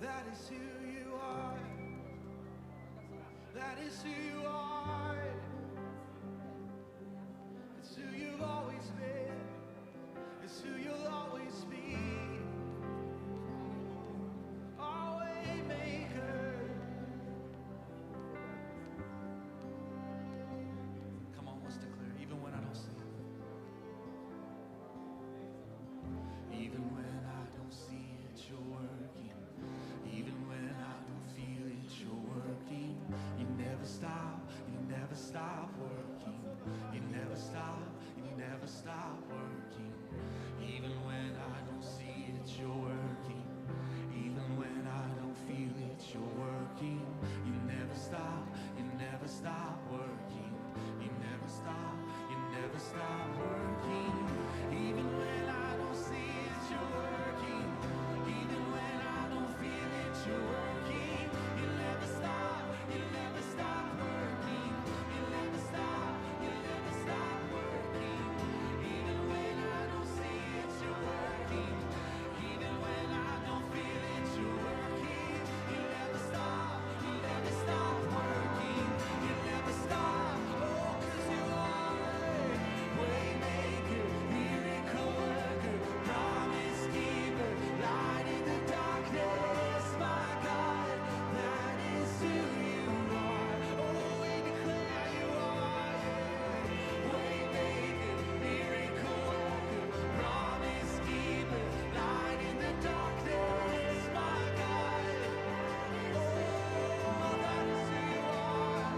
That is who you are. That is who you are. It's who you've always been. It's who you'll always be. Our way maker. Come on, let's declare, even when I don't see it. Even when I don't see it, you're working. Even when I don't feel it, you're working. You never stop working. You never stop working. Even when I don't see it, you're working. Even when I don't feel it, you're working. You never stop working. You never stop working. Even when I don't see it, you're working. Even when I don't feel it, you're working. You never stop working. You never stop working. Even when I don't see it, you're working. Even when I don't feel it, you're working. You never stop working. You never stop. Oh, 'cause you are waymaker, miracle worker, promise keeper, light in the darkness, my God, that is who you are. Oh, we declare you are waymaker, miracle worker, promise keeper, light in the darkness, my God. Oh, that is who you are.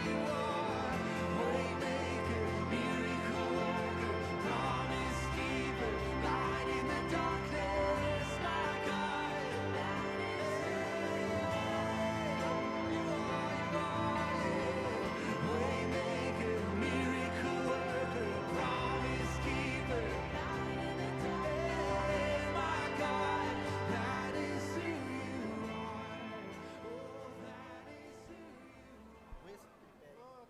You are waymaker, miracle worker, promise keeper, light in the darkness, my God. Waymaker, miracle worker, promise keeper, light in the darkness, my God. That is who you are. Oh, that is who you are.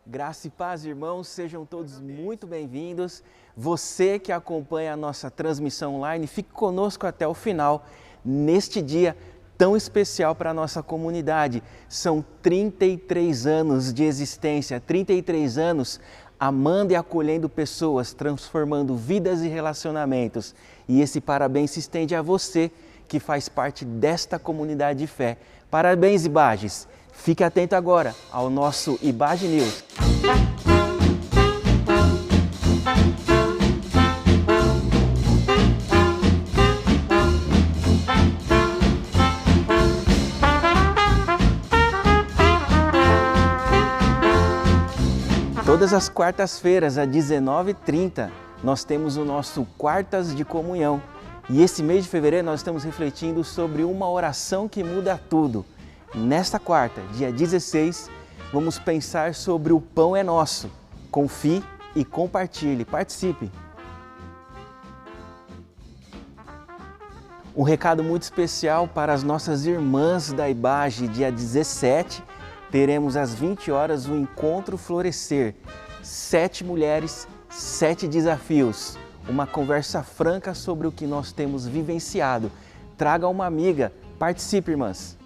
Graça e paz, irmãos, sejam todos muito bem-vindos. Você que acompanha a nossa transmissão online, fique conosco até o final, neste dia tão especial para a nossa comunidade. São 33 anos de existência, 33 anos amando e acolhendo pessoas, transformando vidas e relacionamentos. E esse parabéns se estende a você que faz parte desta comunidade de fé. Parabéns, Ibages! Fique atento agora ao nosso Ibage News. Todas as quartas-feiras, às 19h30, nós temos o nosso Quartas de Comunhão. E esse mês de fevereiro nós estamos refletindo sobre uma oração que muda tudo. Nesta quarta, dia 16, vamos pensar sobre o pão é nosso. Confie e compartilhe. Participe! Um recado muito especial para as nossas irmãs da Ibage, dia 17, teremos às 20 horas o Encontro Florescer. 7 mulheres, 7 desafios. Uma conversa franca sobre o que nós temos vivenciado. Traga uma amiga, participe, irmãs!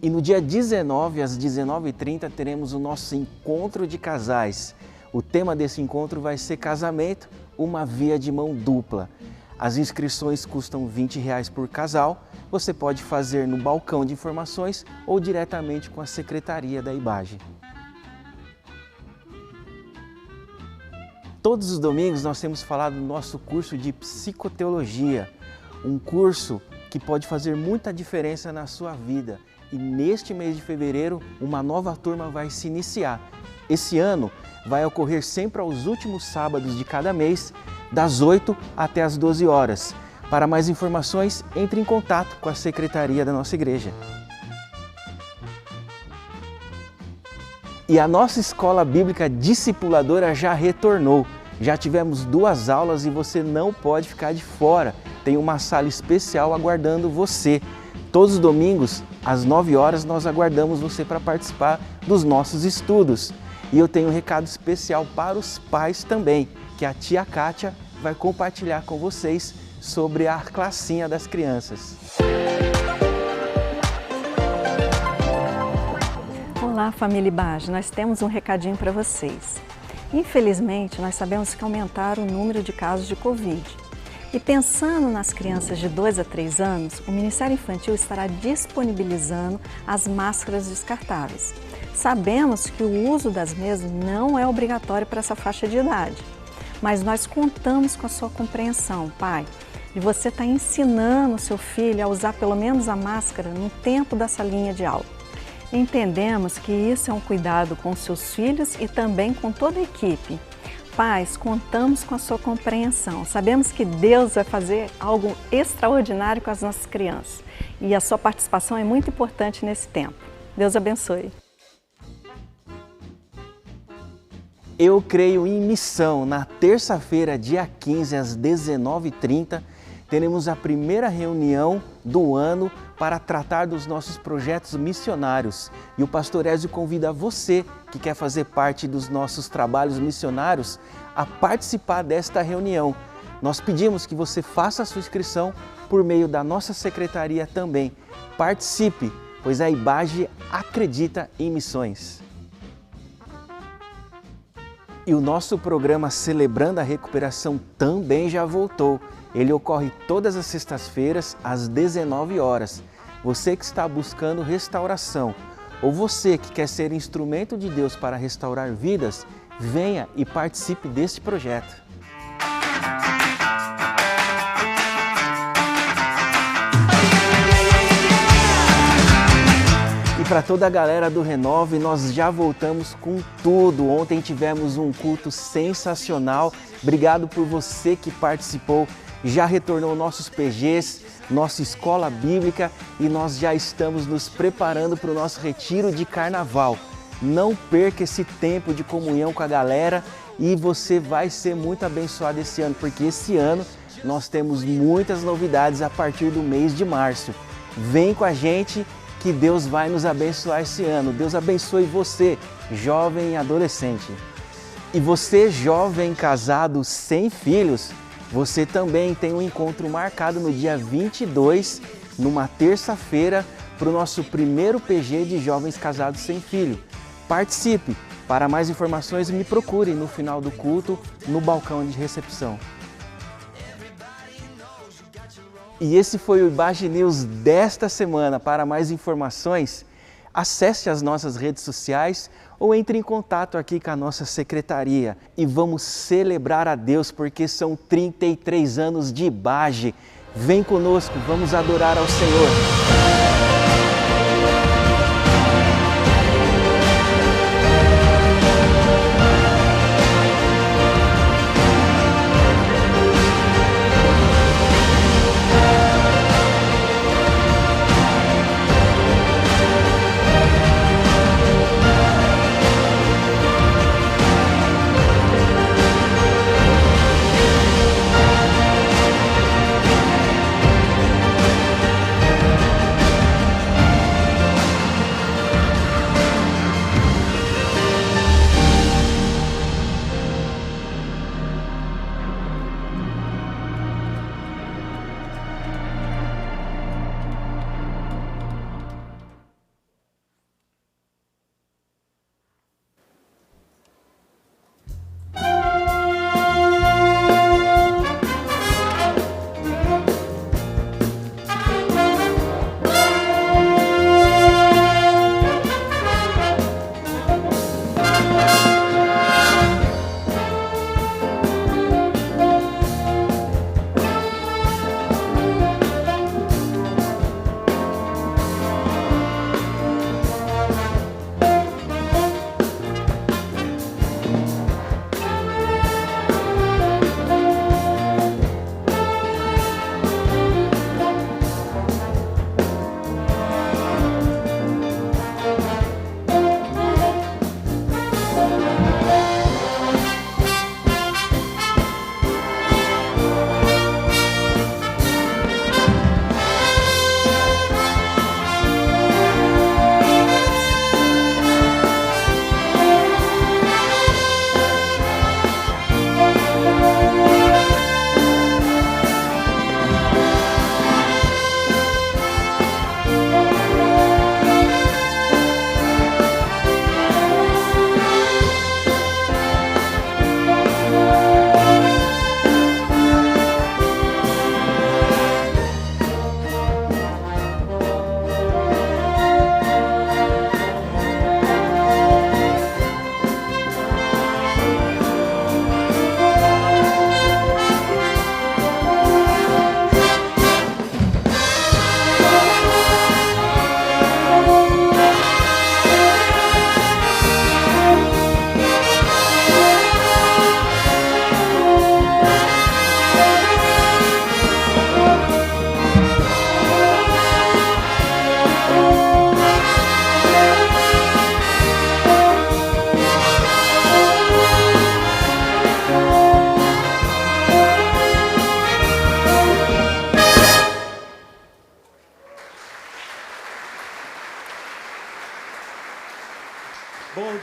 E no dia 19, às 19h30, teremos o nosso Encontro de Casais. O tema desse encontro vai ser casamento, uma via de mão dupla. As inscrições custam R$20 por casal. Você pode fazer no balcão de informações ou diretamente com a secretaria da Ibage. Todos os domingos nós temos falado do nosso curso de psicoteologia, um curso que pode fazer muita diferença na sua vida. E neste mês de fevereiro, uma nova turma vai se iniciar. Esse ano vai ocorrer sempre aos últimos sábados de cada mês, das 8 até as 12 horas. Para mais informações, entre em contato com a secretaria da nossa igreja. E a nossa escola bíblica discipuladora já retornou. Já tivemos 2 aulas e você não pode ficar de fora. Tem uma sala especial aguardando você. Todos os domingos, às 9 horas, nós aguardamos você para participar dos nossos estudos. E eu tenho um recado especial para os pais também, que a tia Kátia vai compartilhar com vocês sobre a classinha das crianças. Olá, família Ibage, nós temos um recadinho para vocês. Infelizmente, nós sabemos que aumentaram o número de casos de Covid. E pensando nas crianças de 2 a 3 anos, o Ministério Infantil estará disponibilizando as máscaras descartáveis. Sabemos que o uso das mesmas não é obrigatório para essa faixa de idade, mas nós contamos com a sua compreensão, pai, de você estar ensinando o seu filho a usar pelo menos a máscara no tempo da salinha de aula. Entendemos que isso é um cuidado com seus filhos e também com toda a equipe. Pais, contamos com a sua compreensão. Sabemos que Deus vai fazer algo extraordinário com as nossas crianças e a sua participação é muito importante nesse tempo. Deus abençoe. Eu creio em missão. Na terça-feira, dia 15, às 19h30, teremos a primeira reunião do ano para tratar dos nossos projetos missionários. E o Pastor Ézio convida você que quer fazer parte dos nossos trabalhos missionários a participar desta reunião. Nós pedimos que você faça a sua inscrição por meio da nossa secretaria também. Participe, pois a Ibage acredita em missões. E o nosso programa Celebrando a Recuperação também já voltou. Ele ocorre todas as sextas-feiras, às 19 horas. Você que está buscando restauração, ou você que quer ser instrumento de Deus para restaurar vidas, venha e participe deste projeto. E para toda a galera do Renove, nós já voltamos com tudo. Ontem tivemos um culto sensacional. Obrigado por você que participou. Já retornou nossos PGs, nossa escola bíblica e nós já estamos nos preparando para o nosso retiro de carnaval. Não perca esse tempo de comunhão com a galera e você vai ser muito abençoado esse ano, porque esse ano nós temos muitas novidades a partir do mês de março. Vem com a gente que Deus vai nos abençoar esse ano. Deus abençoe você, jovem e adolescente. E você, jovem casado sem filhos, você também tem um encontro marcado no dia 22, numa terça-feira, para o nosso primeiro PG de jovens casados sem filho. Participe! Para mais informações, me procure no final do culto, no balcão de recepção. E esse foi o Ibage News desta semana. Para mais informações, acesse as nossas redes sociais ou entre em contato aqui com a nossa secretaria. E vamos celebrar a Deus porque são 33 anos de Ibage. Vem conosco, vamos adorar ao Senhor.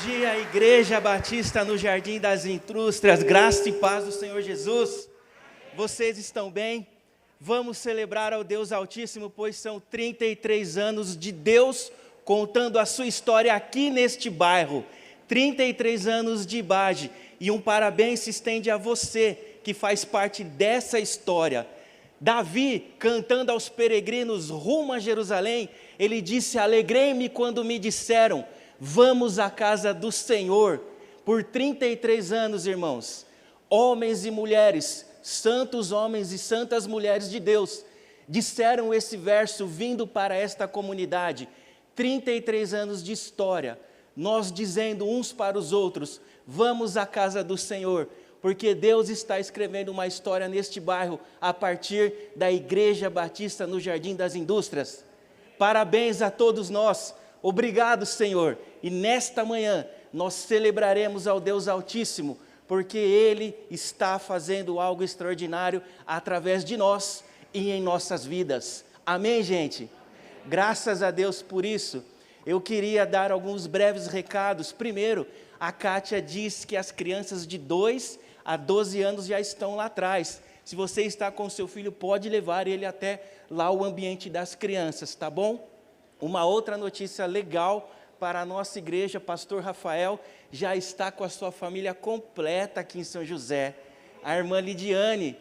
dia, Igreja Batista no Jardim das Indústrias, graça e paz do Senhor Jesus. Vocês estão bem? Vamos celebrar ao Deus Altíssimo, pois são 33 anos de Deus contando a sua história aqui neste bairro. 33 anos de Ibaje, e um parabéns se estende a você que faz parte dessa história. Davi, cantando aos peregrinos rumo a Jerusalém, ele disse: alegrei-me quando me disseram, vamos à casa do Senhor. Por 33 anos, irmãos, homens e mulheres, santos homens e santas mulheres de Deus, disseram esse verso vindo para esta comunidade. 33 anos de história, nós dizendo uns para os outros, vamos à casa do Senhor, porque Deus está escrevendo uma história neste bairro, a partir da Igreja Batista no Jardim das Indústrias. Parabéns a todos nós, obrigado, Senhor, e nesta manhã nós celebraremos ao Deus Altíssimo, porque Ele está fazendo algo extraordinário através de nós e em nossas vidas. Amém, gente? Graças a Deus por isso. Eu queria dar alguns breves recados. Primeiro, a Kátia disse que as crianças de 2 a 12 anos já estão lá atrás. Se você está com seu filho, pode levar ele até lá o ambiente das crianças, tá bom? Uma outra notícia legal para a nossa igreja, pastor Rafael já está com a sua família completa aqui em São José. A irmã Lidiane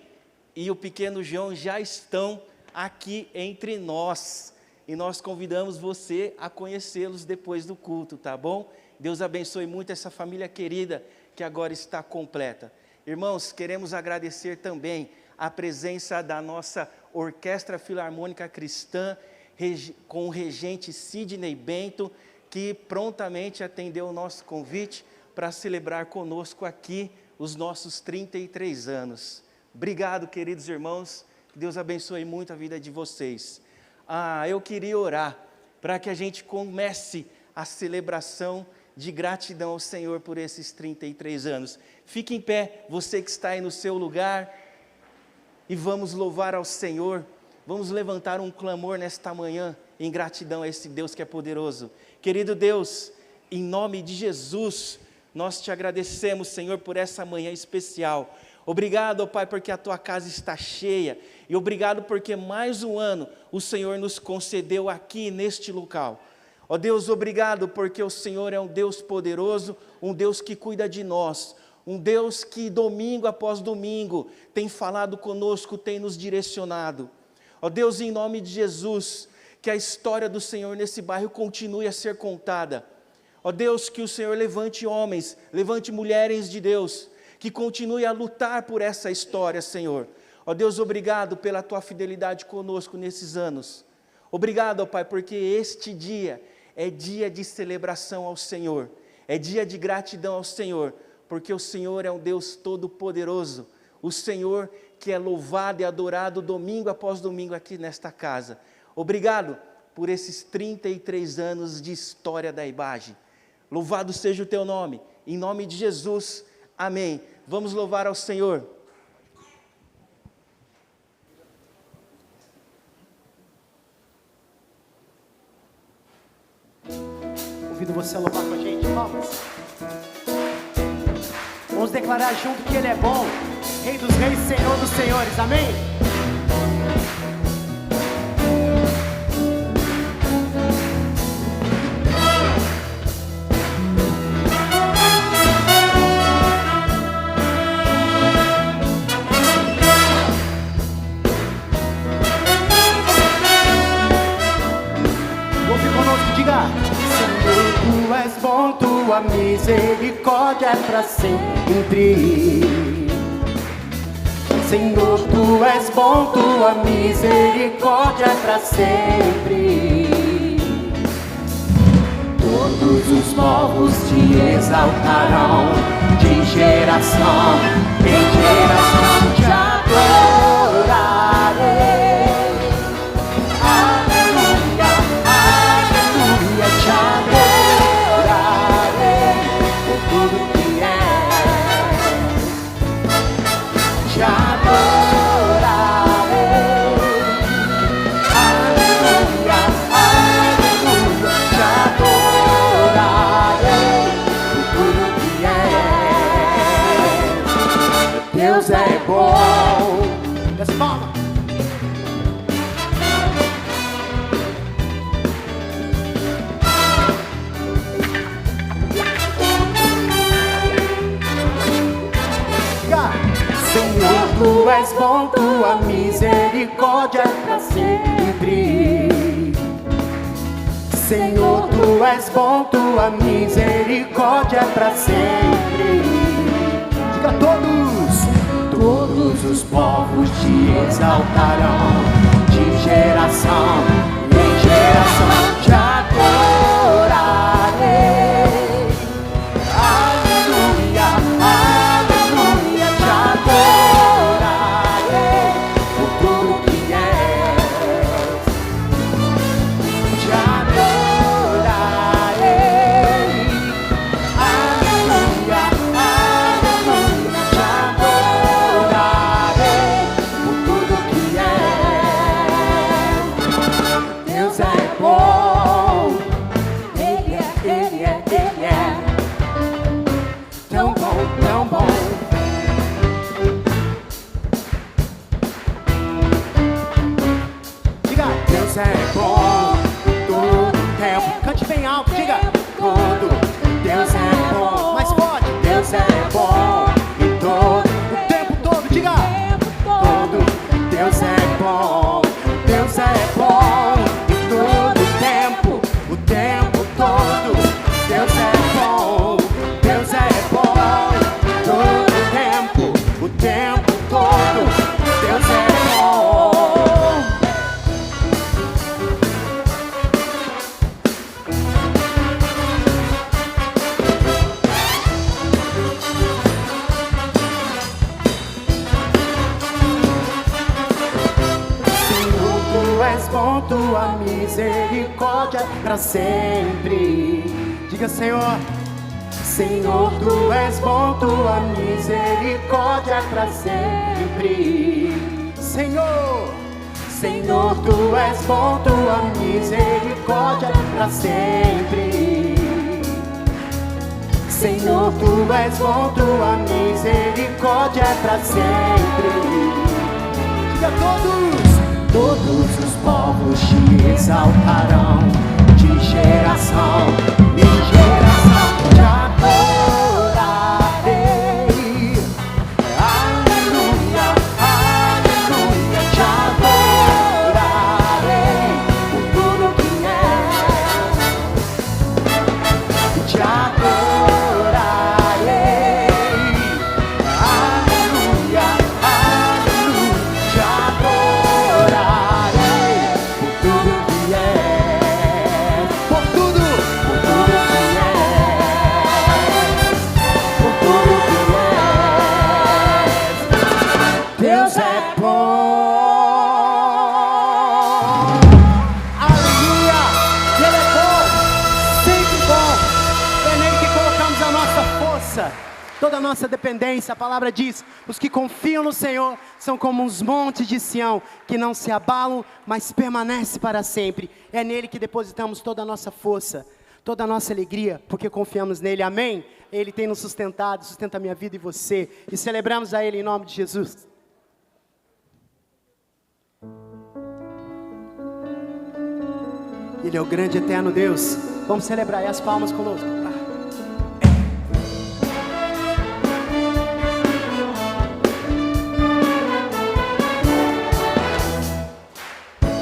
e o pequeno João já estão aqui entre nós. E nós convidamos você a conhecê-los depois do culto, tá bom? Deus abençoe muito essa família querida que agora está completa. Irmãos, queremos agradecer também a presença da nossa Orquestra Filarmônica Cristã, com o regente Sidney Bento, que prontamente atendeu o nosso convite para celebrar conosco aqui os nossos 33 anos. Obrigado, queridos irmãos, que Deus abençoe muito a vida de vocês. Eu queria orar para que a gente comece a celebração de gratidão ao Senhor por esses 33 anos. Fique em pé, você que está aí no seu lugar, e vamos louvar ao Senhor. Vamos levantar um clamor nesta manhã em gratidão a esse Deus que é poderoso. Querido Deus, em nome de Jesus, nós te agradecemos, Senhor, por essa manhã especial. Obrigado, ó Pai, porque a tua casa está cheia, e obrigado porque mais um ano o Senhor nos concedeu aqui neste local. Ó Deus, obrigado porque o Senhor é um Deus poderoso, um Deus que cuida de nós, um Deus que domingo após domingo tem falado conosco, tem nos direcionado. Ó Deus, em nome de Jesus, que a história do Senhor nesse bairro continue a ser contada. Ó Deus, que o Senhor levante homens, levante mulheres de Deus, que continue a lutar por essa história, Senhor. Ó Deus, obrigado pela tua fidelidade conosco nesses anos. Obrigado, ó Pai, porque este dia é dia de celebração ao Senhor, é dia de gratidão ao Senhor, porque o Senhor é um Deus todo-poderoso, o Senhor que é louvado e adorado domingo após domingo aqui nesta casa. Obrigado por esses 33 anos de história da Ibaje. Louvado seja o teu nome, em nome de Jesus, amém. Vamos louvar ao Senhor. Convido você a louvar com a gente, vamos. Vamos declarar junto que Ele é bom, Rei dos reis, Senhor dos senhores, amém? Tu és bom, tua misericórdia é para sempre. Senhor, tu és bom, tua misericórdia é para sempre. Todos os povos te exaltarão, de geração em geração te adorarei. Aleluia, aleluia, te adorarei por tudo que és. Te adorarei. Aleluia, aleluia, te adorarei por Deus é bom. Desce palma. Senhor, tu és bom, tua misericórdia é pra sempre. Senhor, tu és bom, tua misericórdia é pra sempre. Diga a todos os povos te exaltarão, de geração em geração te adorarei. Aleluia, aleluia, te adorarei por tudo que és. Te adorarei. Aleluia, aleluia, te adorarei por tudo que és. Deus é bom, Ele é tão bom, tão bom. Diga, Deus é bom todo tempo. cante bem alto, diga. Todo. Deus é bom, Mais forte. Deus é bom em todo. O tempo todo, diga. Todo. Deus é bom, Deus é bom em todo tempo, o tempo todo. Deus é bom, Deus é bom em todo tempo, o tempo todo. Deus é bom. Senhor, tu és bom, tua misericórdia pra sempre. Diga, Senhor. Senhor, tu és bom, tua misericórdia pra sempre. Senhor. Senhor, tu és bom, tua misericórdia pra sempre. Senhor, tu és bom, tua misericórdia pra sempre. Diga a Todos os povos te exaltarão, de geração em geração te adorarei. Aleluia, aleluia, te adorarei por tudo que és. Te adorarei. Aleluia, aleluia, te adorarei por tudo que és. Por tudo. Por tudo que és. Por tudo que és. Deus é bom. Aleluia. Ele é bom. Sempre bom. É nele que colocamos a nossa força. Toda a nossa dependência. A palavra diz: os que confiam no Senhor são como uns montes de Sião, que não se abalam, mas permanecem para sempre. É nele que depositamos toda a nossa força, toda a nossa alegria, porque confiamos nele. Amém? Ele tem nos sustentado, sustenta a minha vida e você. E celebramos a Ele em nome de Jesus. Ele é o grande e eterno Deus. Vamos celebrar. E as palmas conosco.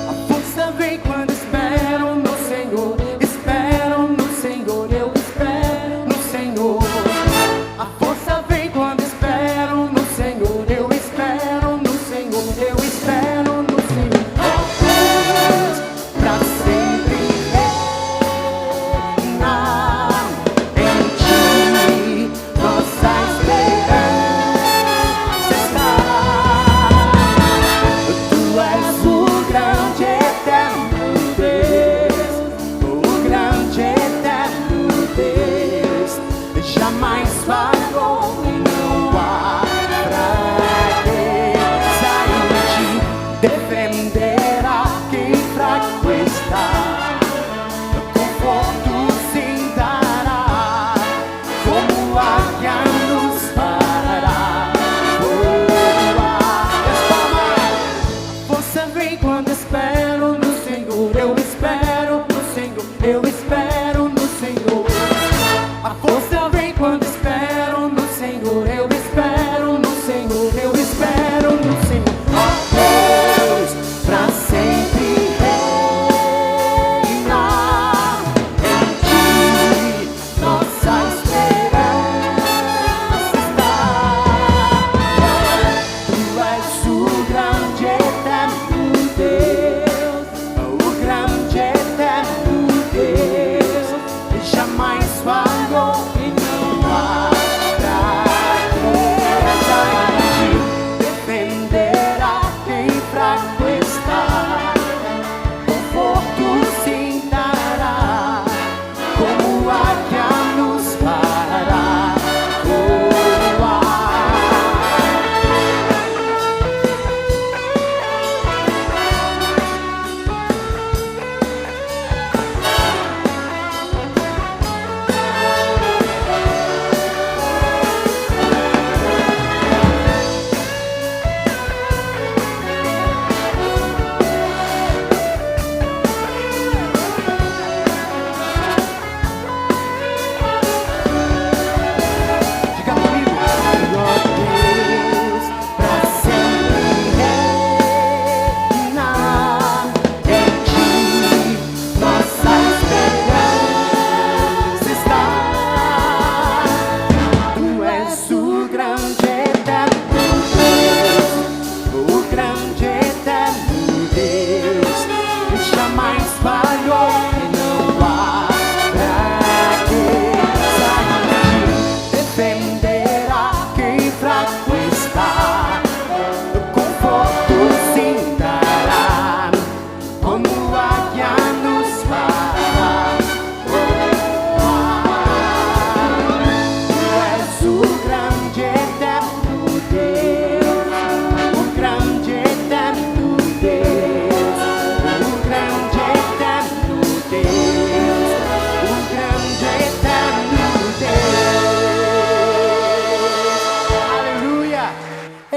A força vem quando esperam no Senhor. Esperam no Senhor, eu espero no Senhor. A força vem quando esperam no Senhor. Eu espero no Senhor, eu espero no Senhor. Oh Deus, pra sempre reinar.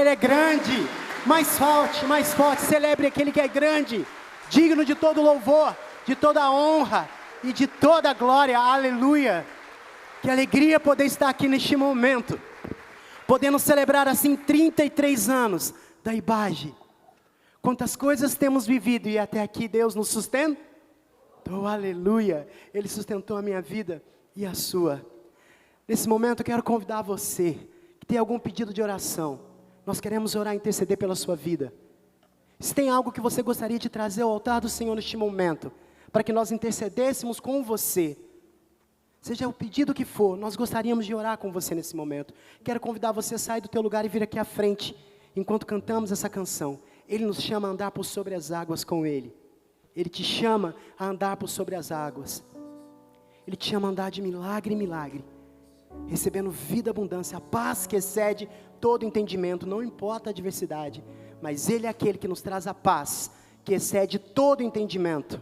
Ele é grande. Mais forte, celebre aquele que é grande, digno de todo louvor, de toda honra e de toda glória, aleluia. Que alegria poder estar aqui neste momento, podendo celebrar assim 33 anos da IBAGE. Quantas coisas temos vivido e até aqui Deus nos sustentou, aleluia. Ele sustentou a minha vida e a sua. Nesse momento eu quero convidar você, que tem algum pedido de oração. Nós queremos orar e interceder pela sua vida. Se tem algo que você gostaria de trazer ao altar do Senhor neste momento, para que nós intercedêssemos com você, seja o pedido que for, nós gostaríamos de orar com você nesse momento. Quero convidar você a sair do teu lugar e vir aqui à frente, enquanto cantamos essa canção. Ele nos chama a andar por sobre as águas com Ele. Ele te chama a andar por sobre as águas. Ele te chama a andar de milagre em milagre, recebendo vida, abundância, a paz que excede todo entendimento, não importa a adversidade, mas Ele é aquele que nos traz a paz, que excede todo entendimento.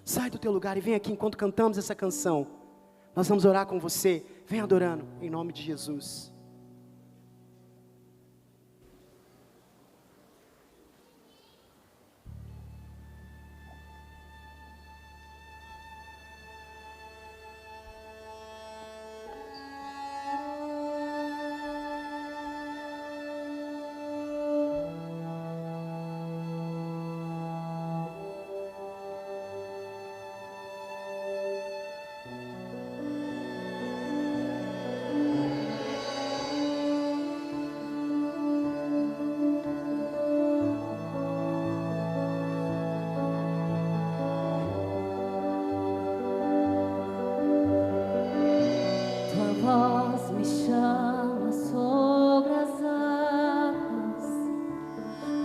Sai do teu lugar e vem aqui enquanto cantamos essa canção. Nós vamos orar com você, vem adorando, em nome de Jesus. Voz me chama sobre as águas,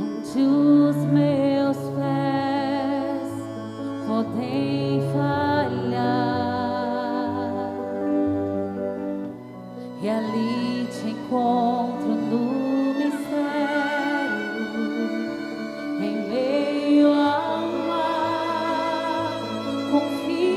onde os meus pés podem falhar, e ali te encontro no mistério, em meio ao mar, confiarei.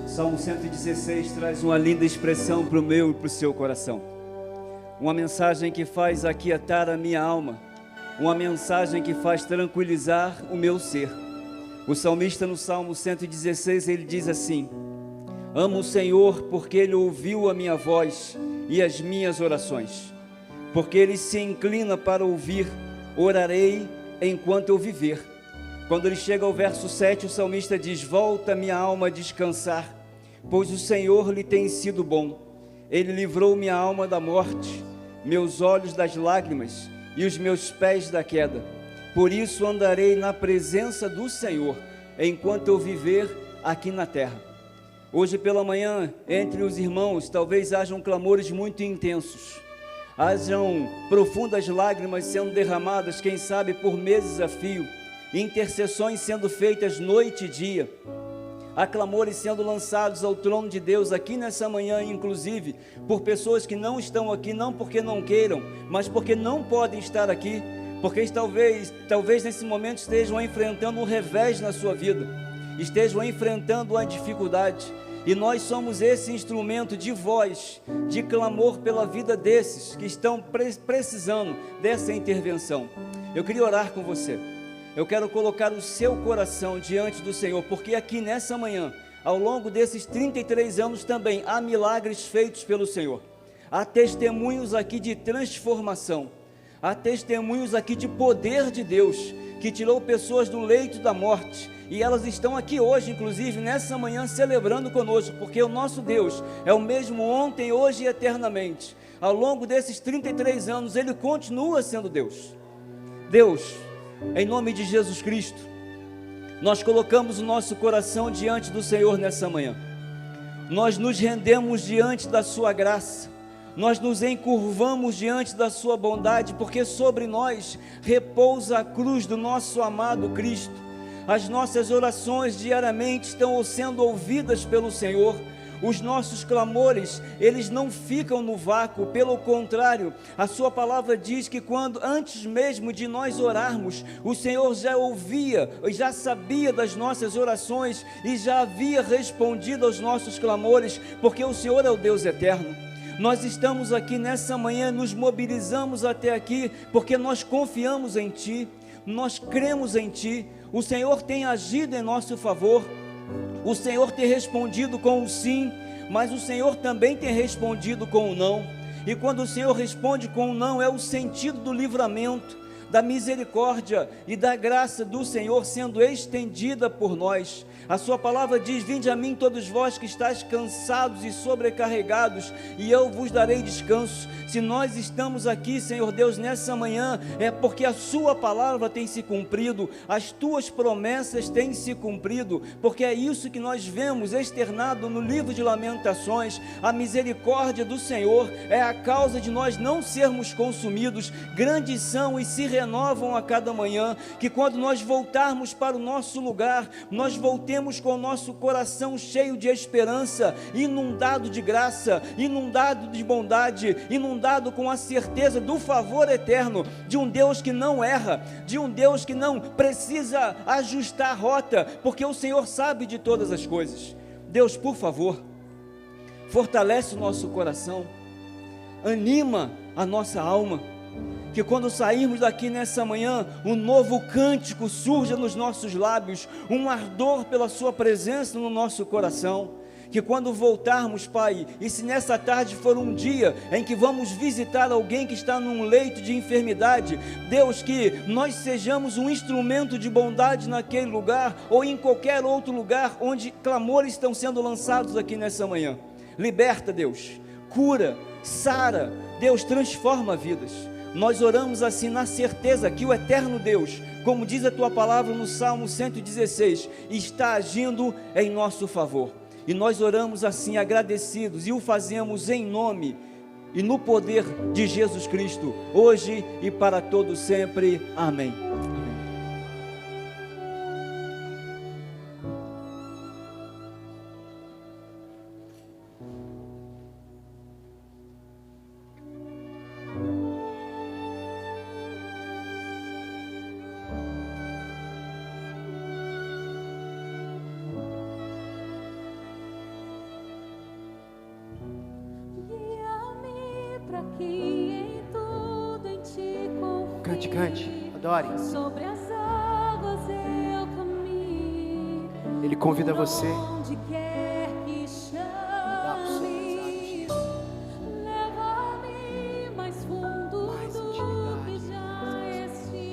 Salmo 116 traz uma linda expressão para o meu e para o seu coração. Uma mensagem que faz aquietar a minha alma. Uma mensagem que faz tranquilizar o meu ser. O salmista no Salmo 116, ele diz assim: amo o Senhor porque Ele ouviu a minha voz e as minhas orações. Porque Ele se inclina para ouvir orarei enquanto eu viver. Quando ele chega ao verso 7, o salmista diz: volta minha alma a descansar, pois o Senhor lhe tem sido bom. Ele livrou minha alma da morte, meus olhos das lágrimas e os meus pés da queda. Por isso andarei na presença do Senhor, enquanto eu viver aqui na terra. Hoje pela manhã, entre os irmãos, talvez hajam clamores muito intensos, hajam profundas lágrimas sendo derramadas, quem sabe por meses a fio, intercessões sendo feitas noite e dia, há clamores sendo lançados ao trono de Deus aqui nessa manhã, inclusive por pessoas que não estão aqui, não porque não queiram, mas porque não podem estar aqui, porque talvez nesse momento estejam enfrentando um revés na sua vida, estejam enfrentando uma dificuldade, e nós somos esse instrumento de voz, de clamor pela vida desses que estão precisando dessa intervenção. Eu queria orar com você, eu quero colocar o seu coração diante do Senhor, porque aqui nessa manhã, ao longo desses 33 anos também, há milagres feitos pelo Senhor, há testemunhos aqui de transformação, há testemunhos aqui de poder de Deus, que tirou pessoas do leito da morte, e elas estão aqui hoje, inclusive nessa manhã, celebrando conosco, porque o nosso Deus é o mesmo ontem, hoje e eternamente. Ao longo desses 33 anos, Ele continua sendo Deus. Deus, em nome de Jesus Cristo, nós colocamos o nosso coração diante do Senhor nessa manhã, nós nos rendemos diante da sua graça, nós nos encurvamos diante da sua bondade, porque sobre nós repousa a cruz do nosso amado Cristo. As nossas orações diariamente estão sendo ouvidas pelo Senhor. Os nossos clamores, eles não ficam no vácuo, pelo contrário, a sua palavra diz que antes mesmo de nós orarmos, o Senhor já ouvia, já sabia das nossas orações e já havia respondido aos nossos clamores, porque o Senhor é o Deus eterno. Nós estamos aqui nessa manhã, nos mobilizamos até aqui, porque nós confiamos em Ti, nós cremos em Ti. O Senhor tem agido em nosso favor, o Senhor tem respondido com o sim, mas o Senhor também tem respondido com o não, e quando o Senhor responde com o não, é o sentido do livramento, da misericórdia e da graça do Senhor sendo estendida por nós. A sua palavra diz: vinde a mim todos vós que estáis cansados e sobrecarregados, e eu vos darei descanso. Se nós estamos aqui, Senhor Deus, nessa manhã, é porque a sua palavra tem se cumprido, as tuas promessas têm se cumprido, porque é isso que nós vemos externado no livro de Lamentações. A misericórdia do Senhor é a causa de nós não sermos consumidos. Grandes são e se renovam a cada manhã, que quando nós voltarmos para o nosso lugar, nós voltemos com o nosso coração cheio de esperança, inundado de graça, inundado de bondade, inundado com a certeza do favor eterno, de um Deus que não erra, de um Deus que não precisa ajustar a rota, porque o Senhor sabe de todas as coisas. Deus, por favor, fortalece o nosso coração, anima a nossa alma, que quando sairmos daqui nessa manhã, um novo cântico surja nos nossos lábios, um ardor pela sua presença no nosso coração, que quando voltarmos, Pai, e se nessa tarde for um dia em que vamos visitar alguém que está num leito de enfermidade, Deus, que nós sejamos um instrumento de bondade naquele lugar, ou em qualquer outro lugar onde clamores estão sendo lançados aqui nessa manhã. Liberta, Deus, cura, sara, Deus, transforma vidas. Nós oramos assim na certeza que o eterno Deus, como diz a tua palavra no Salmo 116, está agindo em nosso favor. E nós oramos assim agradecidos, e o fazemos em nome e no poder de Jesus Cristo, hoje e para todo sempre. Amém. Cante, adore. Sobre as águas eu caminho. Ele convida você. Onde quer que chame, leva-me mais fundo do que já estive.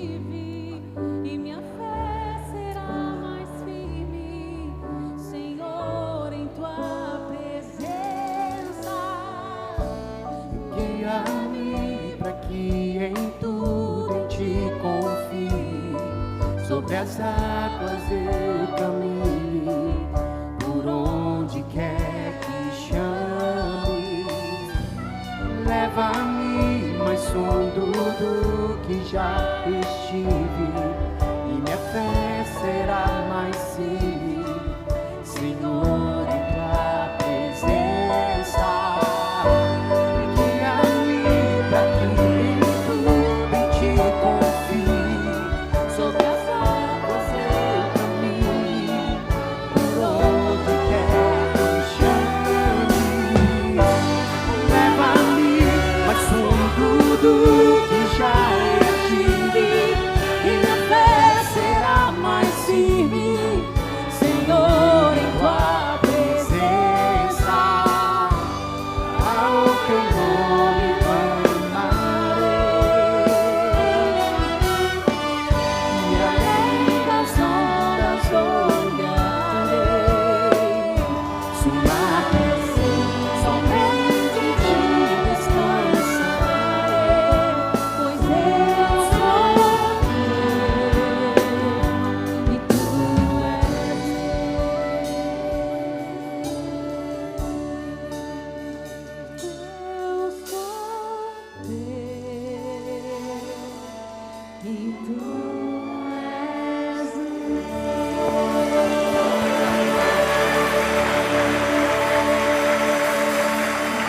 Sobre as águas eu caminho, por onde quer que chame. Leva-me mais fundo do que já estive, e minha fé será mais firme, Senhor, em tua presença. Guia-me pra que em tudo em ti confie. Sobre as águas eu caminho, por onde quer que chame. Leva-me mais fundo do que já estive, e minha fé será mais firme, Senhor, em tua presença. Ao teu nome clamarei, e além das ondas olharei. Sua presença somente te descansarei, pois eu sou teu e tu és Eu sou teu e tu és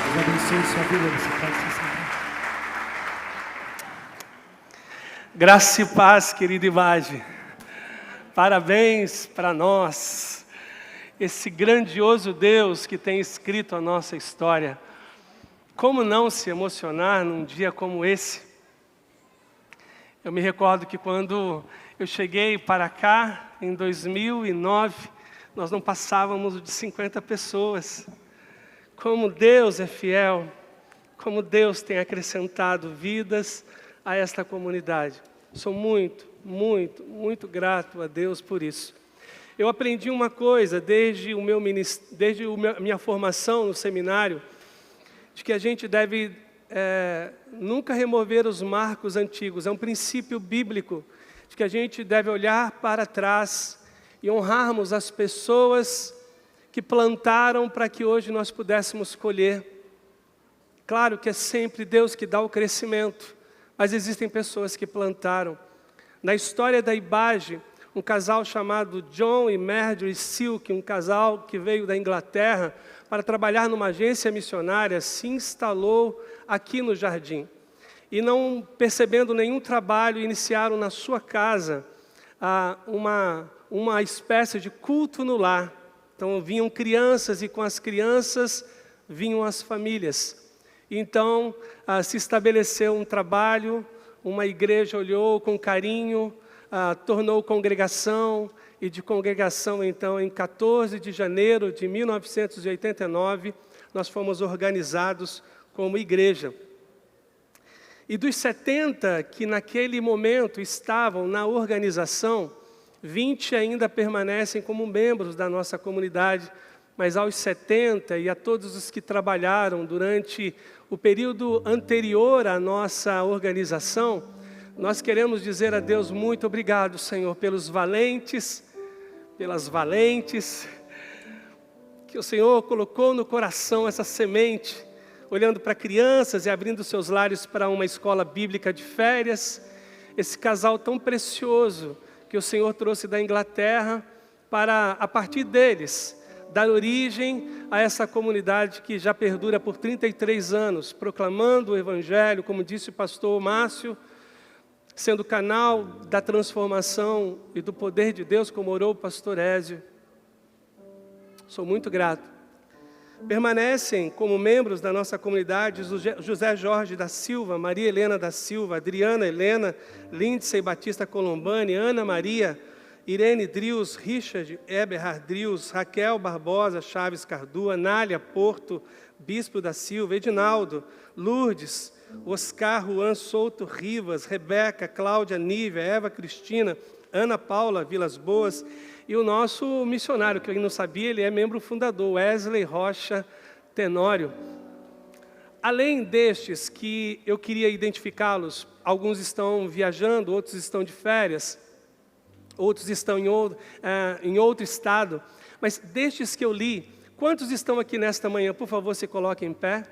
Deus abençoe sua vida, você pode se sentar. Graça e paz, querida Ibage. Parabéns para nós, esse grandioso Deus que tem escrito a nossa história. Como não se emocionar num dia como esse? Eu me recordo que quando eu cheguei para cá, em 2009, nós não passávamos de 50 pessoas. Como Deus é fiel, como Deus tem acrescentado vidas a esta comunidade. Sou muito, muito, muito grato a Deus por isso. Eu aprendi uma coisa desde a minha formação no seminário, de que a gente deve nunca remover os marcos antigos. É um princípio bíblico de que a gente deve olhar para trás e honrarmos as pessoas que plantaram para que hoje nós pudéssemos colher. Claro que é sempre Deus que dá o crescimento, mas existem pessoas que plantaram. Na história da Ibage, um casal chamado John e Marjorie Silk, um casal que veio da Inglaterra para trabalhar numa agência missionária, se instalou aqui no jardim. E não percebendo nenhum trabalho, iniciaram na sua casa uma espécie de culto no lar. Então vinham crianças e com as crianças vinham as famílias. Então se estabeleceu um trabalho, uma igreja olhou com carinho, tornou congregação, e de congregação, então, em 14 de janeiro de 1989, nós fomos organizados como igreja. E dos 70 que naquele momento estavam na organização, 20 ainda permanecem como membros da nossa comunidade, mas aos 70 e a todos os que trabalharam durante o período anterior à nossa organização, nós queremos dizer a Deus muito obrigado, Senhor, pelos valentes, pelas valentes, que o Senhor colocou no coração essa semente, olhando para crianças e abrindo seus lares para uma escola bíblica de férias, esse casal tão precioso que o Senhor trouxe da Inglaterra para, a partir deles, dar origem a essa comunidade que já perdura por 33 anos, proclamando o Evangelho, como disse o pastor Márcio, sendo canal da transformação e do poder de Deus, como orou o pastor Ézio. Sou muito grato. Permanecem como membros da nossa comunidade José Jorge da Silva, Maria Helena da Silva, Adriana Helena, Lindsay Batista Colombani, Ana Maria, Irene Drius, Richard Eberhard Drius, Raquel Barbosa Chaves Cardua, Nália Porto, Bispo da Silva, Edinaldo, Lourdes, Oscar Juan Souto Rivas, Rebeca, Cláudia Nívia, Eva Cristina, Ana Paula Vilas Boas e o nosso missionário, que eu não sabia, ele é membro fundador, Wesley Rocha Tenório. Além destes que eu queria identificá-los, alguns estão viajando, outros estão de férias, outros estão em outro estado. Mas destes que eu li, quantos estão aqui nesta manhã? Por favor, se coloquem em pé.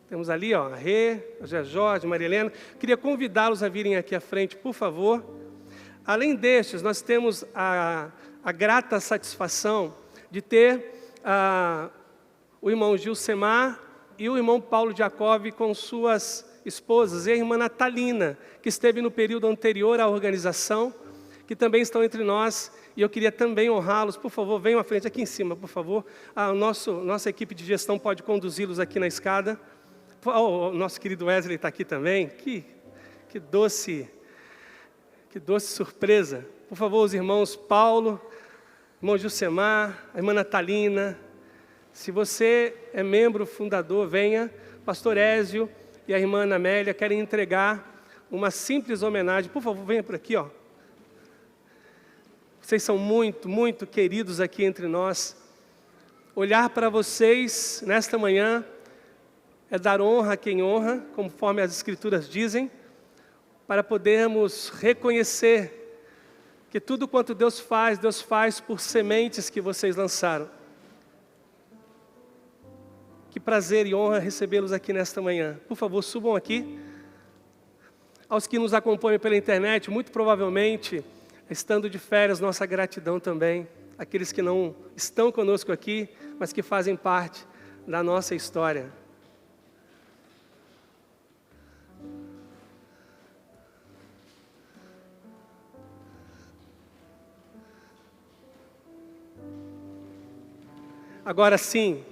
Temos ali, ó, a Rê, a José Jorge, a Maria Helena. Queria convidá-los a virem aqui à frente, por favor. Além destes, nós temos a grata satisfação de ter o irmão Gilcemar e o irmão Paulo Jacob com suas esposas, e a irmã Natalina, que esteve no período anterior à organização, que também estão entre nós, e eu queria também honrá-los. Por favor, venham à frente, aqui em cima, por favor. Nossa equipe de gestão pode conduzi-los aqui na escada. O nosso querido Wesley está aqui também. Que doce surpresa. Por favor, os irmãos Paulo, irmão Gilcemar, a irmã Natalina. Se você é membro fundador, venha. Pastor Ézio e a irmã Ana Amélia querem entregar uma simples homenagem. Por favor, venha por aqui, ó. Vocês são muito, muito queridos aqui entre nós. Olhar para vocês nesta manhã é dar honra a quem honra, conforme as Escrituras dizem, para podermos reconhecer que tudo quanto Deus faz por sementes que vocês lançaram. Que prazer e honra recebê-los aqui nesta manhã. Por favor, subam aqui. Aos que nos acompanham pela internet, muito provavelmente, estando de férias, nossa gratidão também. Aqueles que não estão conosco aqui, mas que fazem parte da nossa história. Agora sim,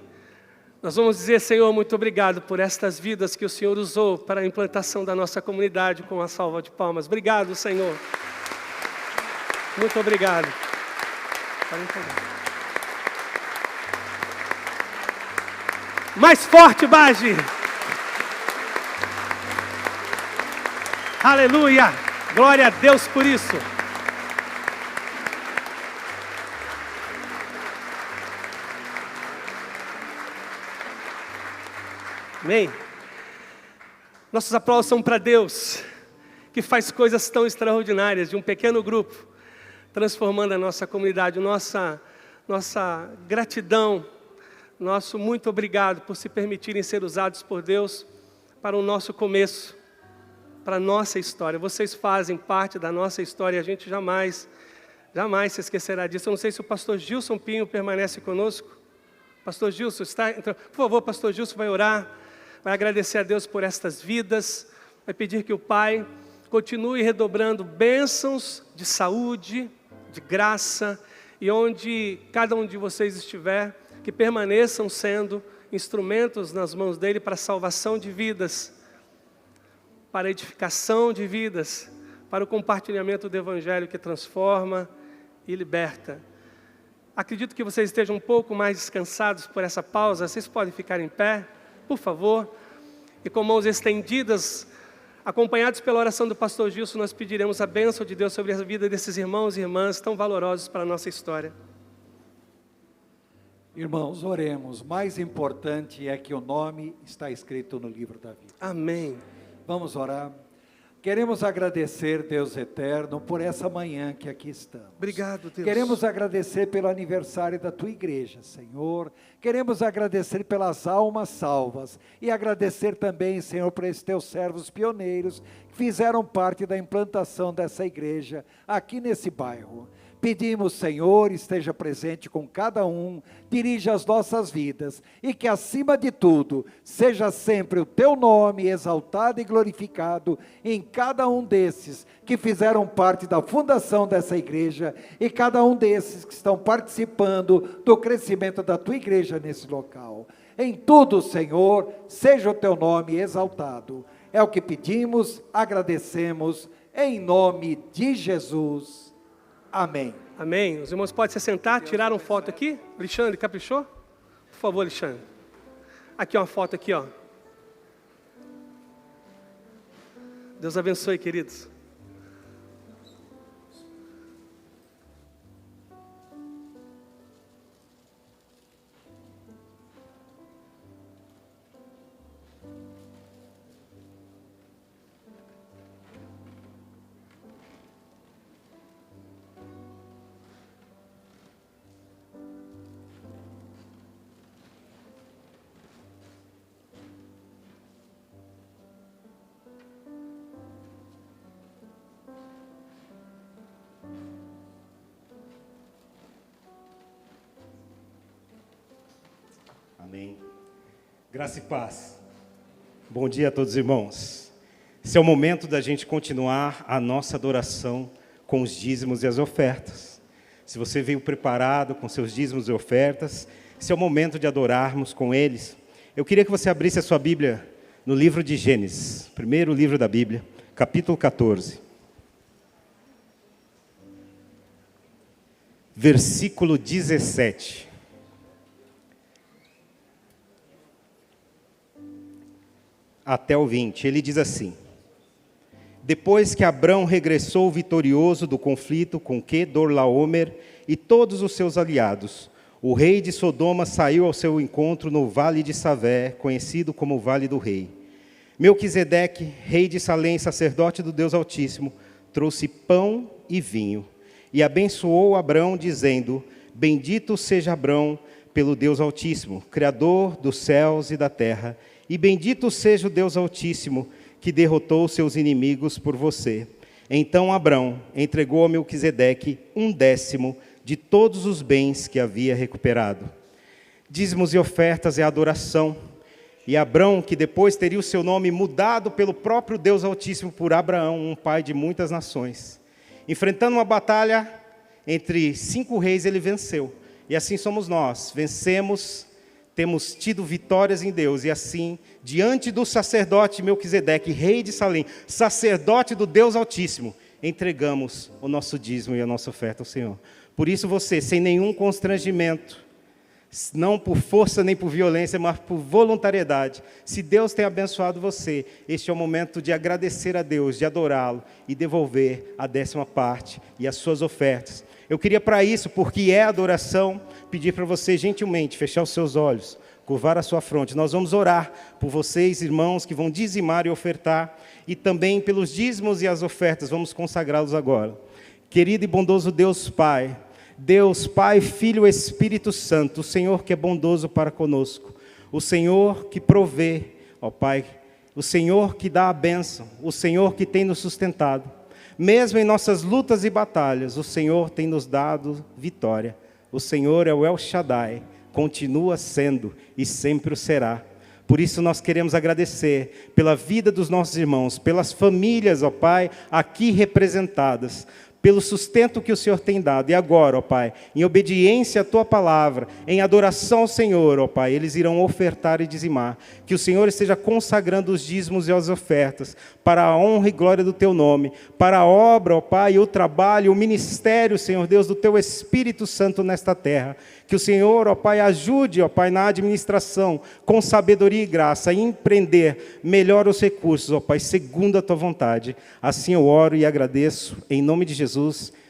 nós vamos dizer, Senhor, muito obrigado por estas vidas que o Senhor usou para a implantação da nossa comunidade com a salva de palmas. Obrigado, Senhor. Muito obrigado. Mais forte, Bage. Aleluia. Glória a Deus por isso. Amém? Nossos aplausos são para Deus, que faz coisas tão extraordinárias, de um pequeno grupo, transformando a nossa comunidade. Nossa gratidão, nosso muito obrigado por se permitirem ser usados por Deus para o nosso começo, para a nossa história. Vocês fazem parte da nossa história e a gente jamais se esquecerá disso. Eu não sei se o pastor Gilson Pinho permanece conosco. Pastor Gilson está... Então, por favor, pastor Gilson vai orar. Vai agradecer a Deus por estas vidas, vai pedir que o Pai continue redobrando bênçãos de saúde, de graça, e onde cada um de vocês estiver, que permaneçam sendo instrumentos nas mãos dEle para a salvação de vidas, para a edificação de vidas, para o compartilhamento do Evangelho que transforma e liberta. Acredito que vocês estejam um pouco mais descansados por essa pausa. Vocês podem ficar em pé, por favor, e com mãos estendidas, acompanhados pela oração do pastor Gilson, nós pediremos a bênção de Deus sobre a vida desses irmãos e irmãs tão valorosos para a nossa história. Irmãos, oremos. Mais importante é que o nome está escrito no livro da vida. Amém. Vamos orar. Queremos agradecer, Deus eterno, por essa manhã que aqui estamos. Obrigado, Deus. Queremos agradecer pelo aniversário da tua igreja, Senhor. Queremos agradecer pelas almas salvas e agradecer também, Senhor, por esses teus servos pioneiros que fizeram parte da implantação dessa igreja aqui nesse bairro. Pedimos, Senhor, esteja presente com cada um, dirija as nossas vidas e que, acima de tudo, seja sempre o teu nome exaltado e glorificado em cada um desses que fizeram parte da fundação dessa igreja e cada um desses que estão participando do crescimento da tua igreja nesse local. Em tudo, Senhor, seja o teu nome exaltado. É o que pedimos, agradecemos, em nome de Jesus. Amém. Amém. Os irmãos podem se sentar, tiraram foto aqui? Alexandre, caprichou? Por favor, Alexandre. Aqui uma foto aqui, ó. Deus abençoe, queridos. Amém. Graça e paz. Bom dia a todos os irmãos. Esse é o momento da gente continuar a nossa adoração com os dízimos e as ofertas. Se você veio preparado com seus dízimos e ofertas, esse é o momento de adorarmos com eles. Eu queria que você abrisse a sua Bíblia no livro de Gênesis, primeiro livro da Bíblia, capítulo 14. Versículo 17. Até o 20, ele diz assim: depois que Abrão regressou vitorioso do conflito com Quedorlaomer e todos os seus aliados, o rei de Sodoma saiu ao seu encontro no vale de Savé, conhecido como o Vale do Rei. Melquisedeque, rei de Salém, sacerdote do Deus Altíssimo, trouxe pão e vinho, e abençoou Abrão, dizendo: bendito seja Abrão pelo Deus Altíssimo, Criador dos céus e da terra, e bendito seja o Deus Altíssimo, que derrotou seus inimigos por você. Então Abrão entregou a Melquisedeque 1/10 de todos os bens que havia recuperado. Dízimos e ofertas é adoração. E Abrão, que depois teria o seu nome mudado pelo próprio Deus Altíssimo por Abraão, um pai de muitas nações, enfrentando uma batalha entre 5 reis, ele venceu. E assim somos nós, vencemos, temos tido vitórias em Deus, e assim, diante do sacerdote Melquisedeque, rei de Salém, sacerdote do Deus Altíssimo, entregamos o nosso dízimo e a nossa oferta ao Senhor. Por isso você, sem nenhum constrangimento, não por força nem por violência, mas por voluntariedade, se Deus tem abençoado você, este é o momento de agradecer a Deus, de adorá-lo e devolver a 10ª parte e as suas ofertas. Eu queria para isso, porque é adoração, pedir para você gentilmente fechar os seus olhos, curvar a sua fronte. Nós vamos orar por vocês, irmãos, que vão dizimar e ofertar, e também pelos dízimos e as ofertas, vamos consagrá-los agora. Querido e bondoso Deus Pai, Deus Pai, Filho e Espírito Santo, o Senhor que é bondoso para conosco, o Senhor que provê, ó Pai, o Senhor que dá a bênção, o Senhor que tem nos sustentado. Mesmo em nossas lutas e batalhas, o Senhor tem nos dado vitória. O Senhor é o El Shaddai, continua sendo e sempre o será. Por isso nós queremos agradecer pela vida dos nossos irmãos, pelas famílias, ó Pai, aqui representadas, pelo sustento que o Senhor tem dado. E agora, ó Pai, em obediência à Tua palavra, em adoração ao Senhor, ó Pai, eles irão ofertar e dizimar. Que o Senhor esteja consagrando os dízimos e as ofertas para a honra e glória do Teu nome, para a obra, ó Pai, o trabalho, o ministério, Senhor Deus, do Teu Espírito Santo nesta terra. Que o Senhor, ó Pai, ajude, ó Pai, na administração, com sabedoria e graça, a empreender melhor os recursos, ó Pai, segundo a Tua vontade. Assim eu oro e agradeço, em nome de Jesus.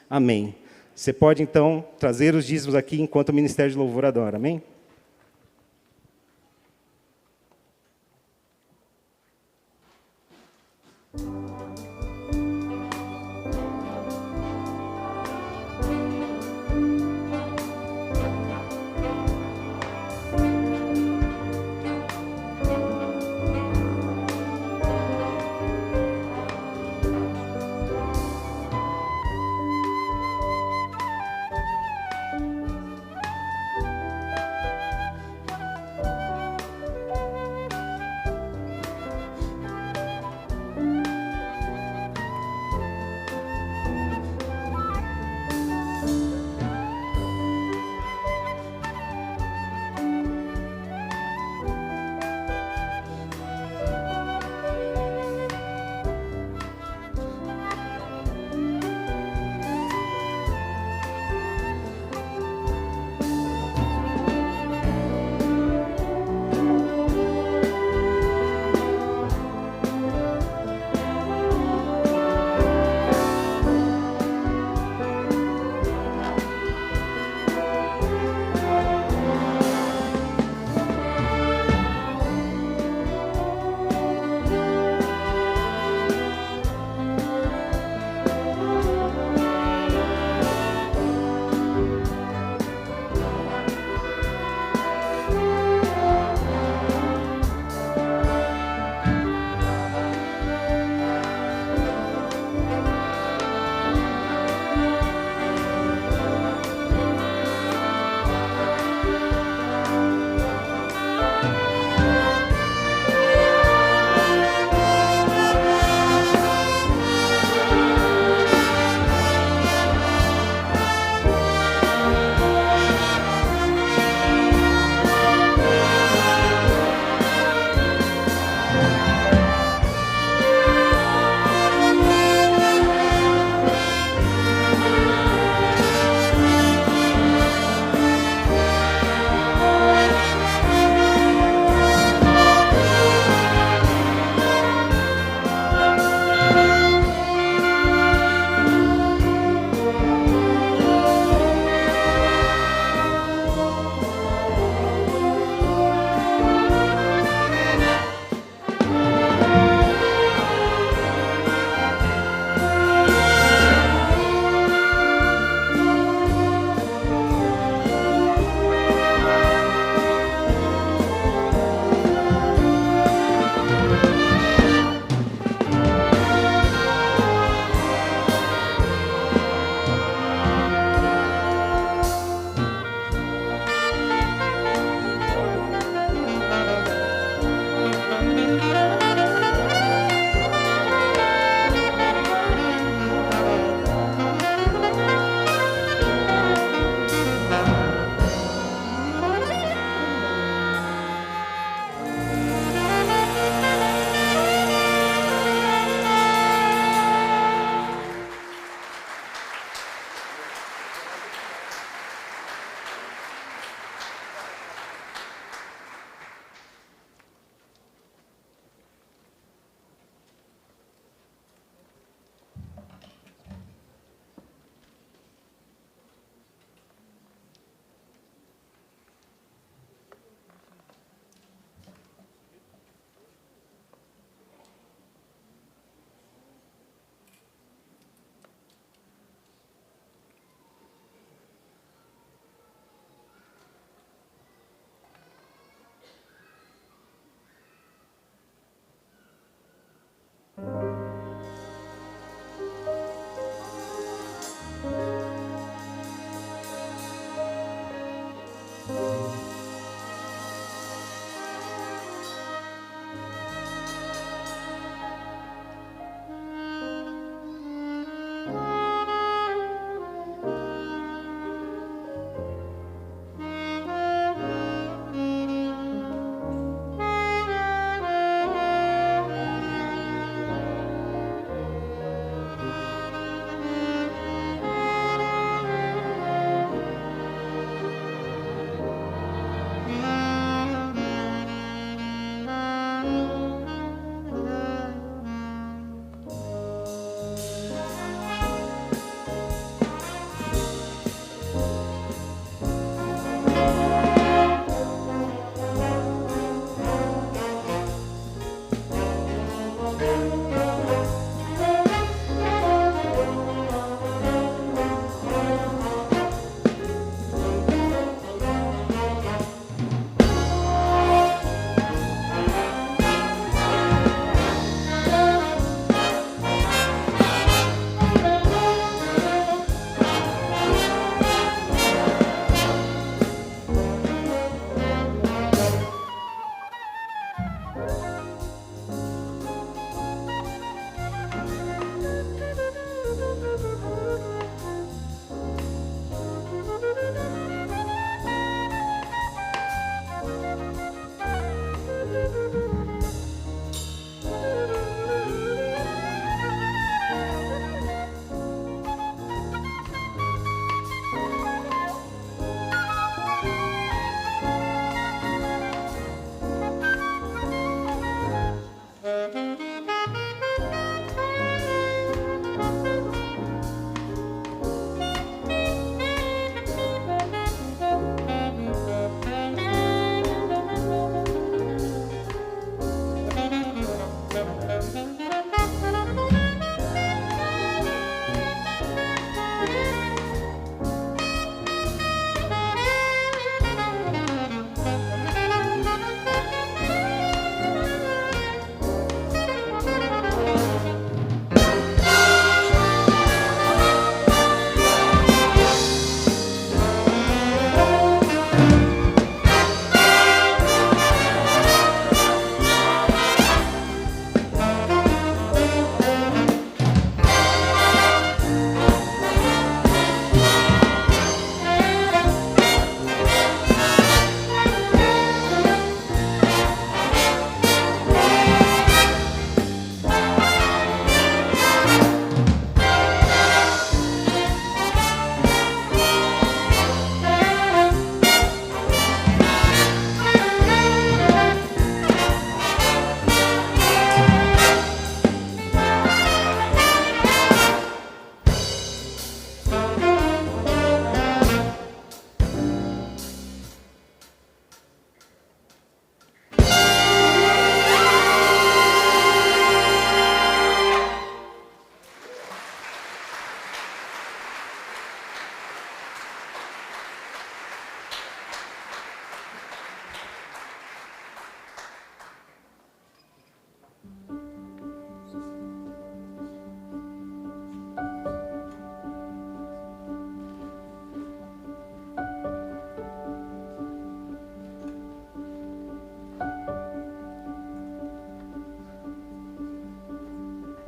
Amém. Você pode, então, trazer os dízimos aqui enquanto o Ministério de Louvor adora. Amém?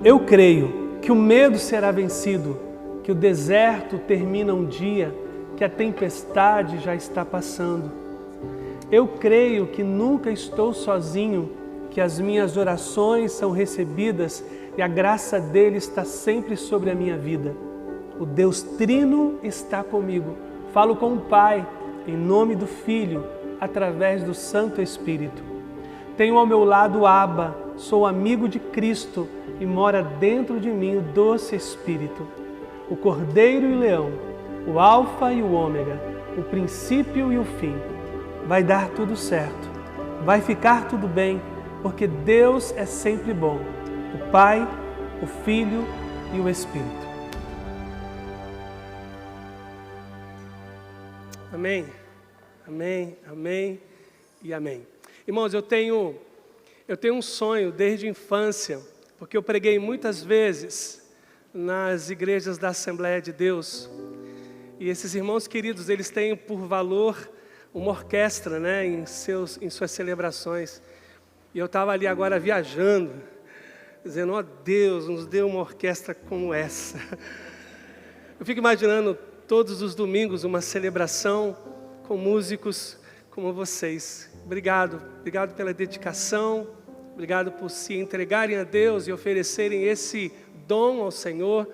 Eu creio que o medo será vencido, que o deserto termina um dia, que a tempestade já está passando. Eu creio que nunca estou sozinho, que as minhas orações são recebidas e a graça dele está sempre sobre a minha vida. O Deus Trino está comigo. Falo com o Pai, em nome do Filho, através do Santo Espírito. Tenho ao meu lado o Abba, sou amigo de Cristo e mora dentro de mim o doce Espírito. O Cordeiro e o Leão, o Alfa e o Ômega, o princípio e o fim. Vai dar tudo certo, vai ficar tudo bem, porque Deus é sempre bom. O Pai, o Filho e o Espírito. Amém, amém, amém e amém. Irmãos, eu tenho um sonho desde a infância, porque eu preguei muitas vezes nas igrejas da Assembleia de Deus. E esses irmãos queridos, eles têm por valor uma orquestra, né, em suas celebrações. E eu estava ali agora viajando, dizendo, ó Deus, nos dê uma orquestra como essa. Eu fico imaginando todos os domingos uma celebração com músicos como vocês. Obrigado pela dedicação, obrigado por se entregarem a Deus e oferecerem esse dom ao Senhor.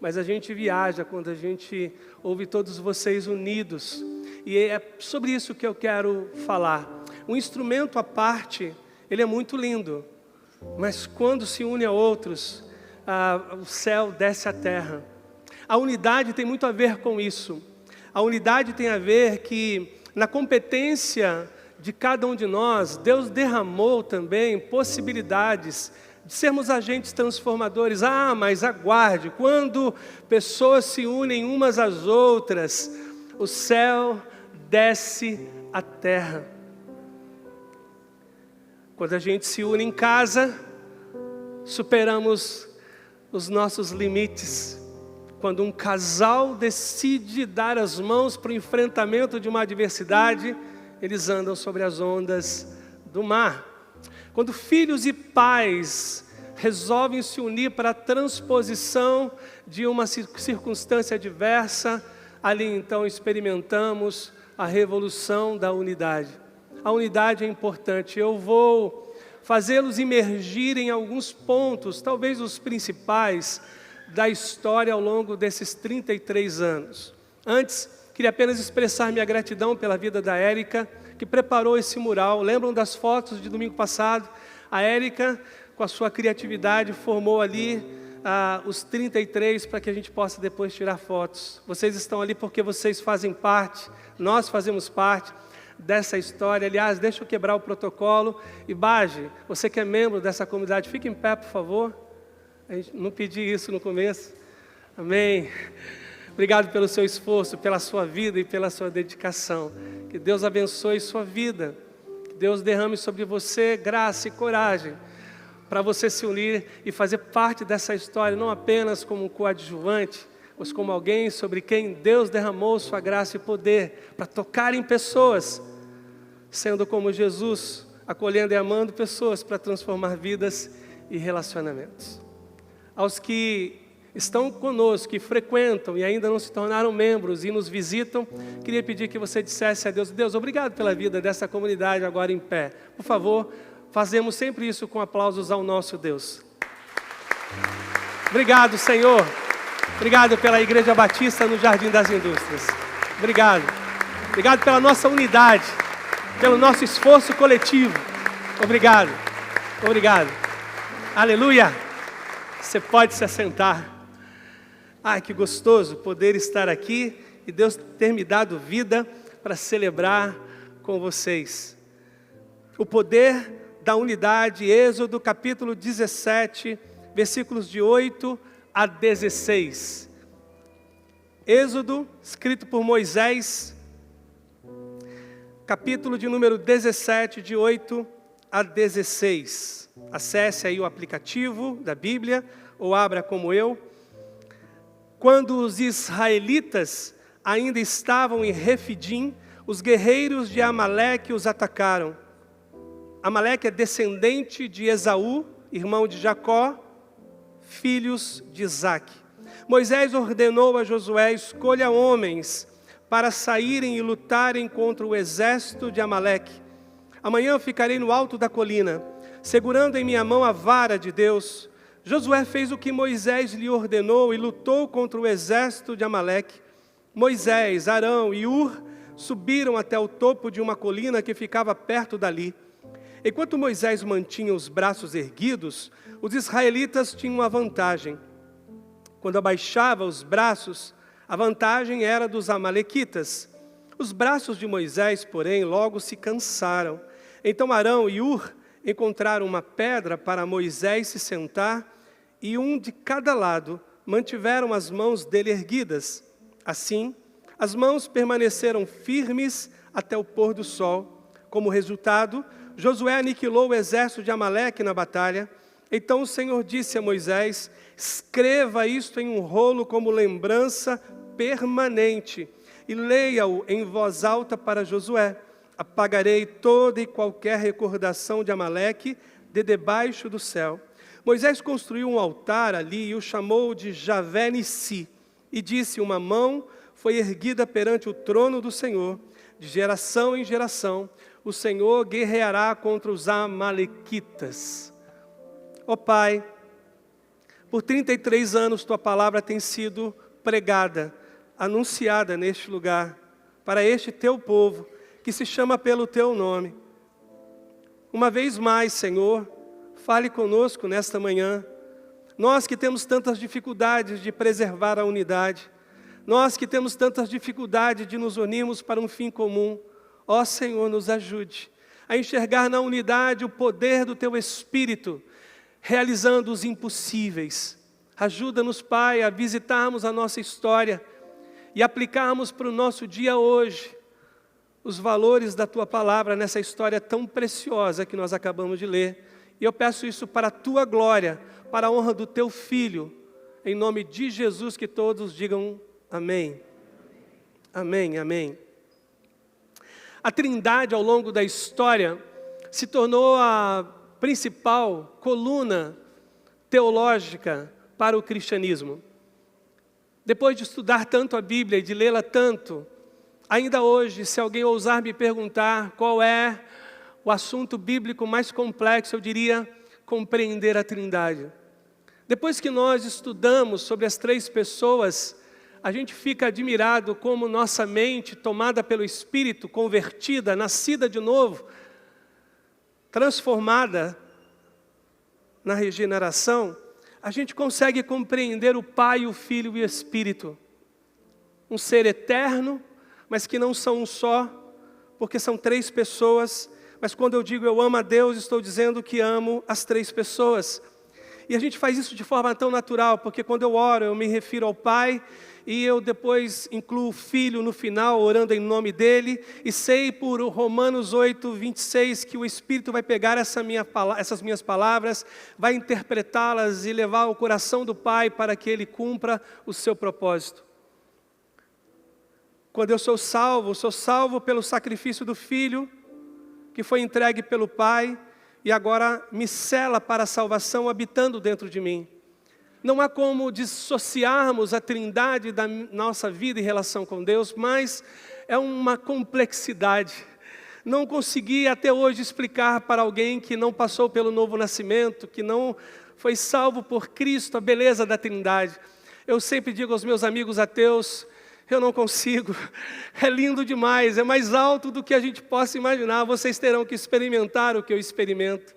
Mas a gente viaja quando a gente ouve todos vocês unidos. E é sobre isso que eu quero falar. Um instrumento à parte, ele é muito lindo. Mas quando se une a outros, o céu desce à terra. A unidade tem muito a ver com isso. A unidade tem a ver que na competência de cada um de nós, Deus derramou também possibilidades de sermos agentes transformadores. Mas aguarde, quando pessoas se unem umas às outras, o céu desce à terra. Quando a gente se une em casa, superamos os nossos limites. Quando um casal decide dar as mãos para o enfrentamento de uma adversidade, eles andam sobre as ondas do mar. Quando filhos e pais resolvem se unir para a transposição de uma circunstância adversa, ali então experimentamos a revolução da unidade. A unidade é importante. Eu vou fazê-los imergir em alguns pontos, talvez os principais, da história ao longo desses 33 anos. Antes, queria apenas expressar minha gratidão pela vida da Érica, que preparou esse mural. Lembram das fotos de domingo passado? A Érica, com a sua criatividade, formou ali os 33 para que a gente possa depois tirar fotos. Vocês estão ali porque vocês fazem parte, nós fazemos parte dessa história. Aliás, deixa eu quebrar o protocolo. E Baje, você que é membro dessa comunidade, fique em pé, por favor. A gente não pedi isso no começo. Amém. Obrigado pelo seu esforço, pela sua vida e pela sua dedicação. Que Deus abençoe sua vida. Que Deus derrame sobre você graça e coragem para você se unir e fazer parte dessa história, não apenas como um coadjuvante, mas como alguém sobre quem Deus derramou sua graça e poder para tocar em pessoas, sendo como Jesus, acolhendo e amando pessoas para transformar vidas e relacionamentos. Aos que estão conosco, que frequentam e ainda não se tornaram membros e nos visitam, queria pedir que você dissesse a Deus: Deus, obrigado pela vida dessa comunidade agora em pé. Por favor, fazemos sempre isso com aplausos ao nosso Deus. Obrigado, Senhor. Obrigado pela Igreja Batista no Jardim das Indústrias. Obrigado. Obrigado pela nossa unidade, pelo nosso esforço coletivo. Obrigado. Obrigado. Aleluia. Você pode se assentar. Ai, que gostoso poder estar aqui e Deus ter me dado vida para celebrar com vocês. O poder da unidade, Êxodo capítulo 17, versículos de 8 a 16. Êxodo, escrito por Moisés, capítulo de número 17, de 8 a 16. Acesse aí o aplicativo da Bíblia, ou abra como eu. Quando os israelitas ainda estavam em Refidim, os guerreiros de Amaleque os atacaram. Amaleque é descendente de Esaú, irmão de Jacó, filhos de Isaque. Moisés ordenou a Josué: escolha homens para saírem e lutarem contra o exército de Amaleque. Amanhã ficarei no alto da colina, segurando em minha mão a vara de Deus. Josué fez o que Moisés lhe ordenou e lutou contra o exército de Amaleque. Moisés, Arão e Hur subiram até o topo de uma colina que ficava perto dali. Enquanto Moisés mantinha os braços erguidos, os israelitas tinham a vantagem. Quando abaixava os braços, a vantagem era dos amalequitas. Os braços de Moisés, porém, logo se cansaram. Então Arão e Hur encontraram uma pedra para Moisés se sentar, e um de cada lado mantiveram as mãos dele erguidas. Assim, as mãos permaneceram firmes até o pôr do sol. Como resultado, Josué aniquilou o exército de Amaleque na batalha. Então o Senhor disse a Moisés: escreva isto em um rolo como lembrança permanente e leia-o em voz alta para Josué. Apagarei toda e qualquer recordação de Amaleque de debaixo do céu. Moisés construiu um altar ali e o chamou de Javé Nissi, e disse: uma mão foi erguida perante o trono do Senhor, de geração em geração o Senhor guerreará contra os amalequitas. Ó Pai, por 33 anos tua palavra tem sido pregada, anunciada neste lugar, para este teu povo, que se chama pelo teu nome. Uma vez mais, Senhor, fale conosco nesta manhã. Nós que temos tantas dificuldades de preservar a unidade, nós que temos tantas dificuldades de nos unirmos para um fim comum, ó Senhor, nos ajude a enxergar na unidade o poder do teu Espírito, realizando os impossíveis. Ajuda-nos, Pai, a visitarmos a nossa história e aplicarmos para o nosso dia hoje os valores da tua palavra nessa história tão preciosa que nós acabamos de ler. E eu peço isso para a tua glória, para a honra do teu Filho, em nome de Jesus, que todos digam amém. Amém, amém. A Trindade, ao longo da história, se tornou a principal coluna teológica para o cristianismo. Depois de estudar tanto a Bíblia e de lê-la tanto, ainda hoje, se alguém ousar me perguntar qual é o assunto bíblico mais complexo, eu diria compreender a Trindade. Depois que nós estudamos sobre as três pessoas, a gente fica admirado como nossa mente, tomada pelo Espírito, convertida, nascida de novo, transformada na regeneração, a gente consegue compreender o Pai, o Filho e o Espírito. Um ser eterno, mas que não são um só, porque são três pessoas. Mas quando eu digo eu amo a Deus, estou dizendo que amo as três pessoas. E a gente faz isso de forma tão natural, porque quando eu oro, eu me refiro ao Pai, e eu depois incluo o Filho no final, orando em nome dele, e sei por Romanos 8, 26, que o Espírito vai pegar essas minhas palavras, vai interpretá-las e levar ao coração do Pai para que ele cumpra o seu propósito. Quando eu sou salvo pelo sacrifício do Filho, que foi entregue pelo Pai, e agora me sela para a salvação habitando dentro de mim. Não há como dissociarmos a Trindade da nossa vida em relação com Deus, mas é uma complexidade. Não consegui até hoje explicar para alguém que não passou pelo novo nascimento, que não foi salvo por Cristo, a beleza da Trindade. Eu sempre digo aos meus amigos ateus: eu não consigo, é lindo demais, é mais alto do que a gente possa imaginar, vocês terão que experimentar o que eu experimento.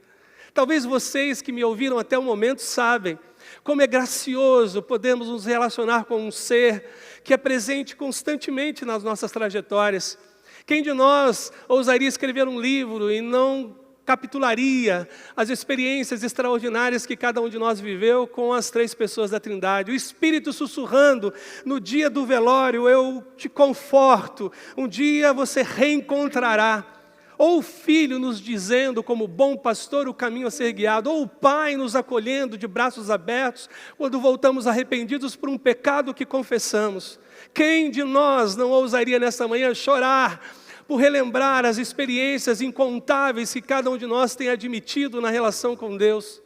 Talvez vocês que me ouviram até o momento sabem como é gracioso podermos nos relacionar com um ser que é presente constantemente nas nossas trajetórias. Quem de nós ousaria escrever um livro e não capitularia as experiências extraordinárias que cada um de nós viveu com as três pessoas da Trindade? O Espírito sussurrando no dia do velório: eu te conforto, um dia você reencontrará. Ou o Filho nos dizendo, como bom pastor, o caminho a ser guiado. Ou o Pai nos acolhendo de braços abertos, quando voltamos arrependidos por um pecado que confessamos. Quem de nós não ousaria nesta manhã chorar por relembrar as experiências incontáveis que cada um de nós tem admitido na relação com Deus?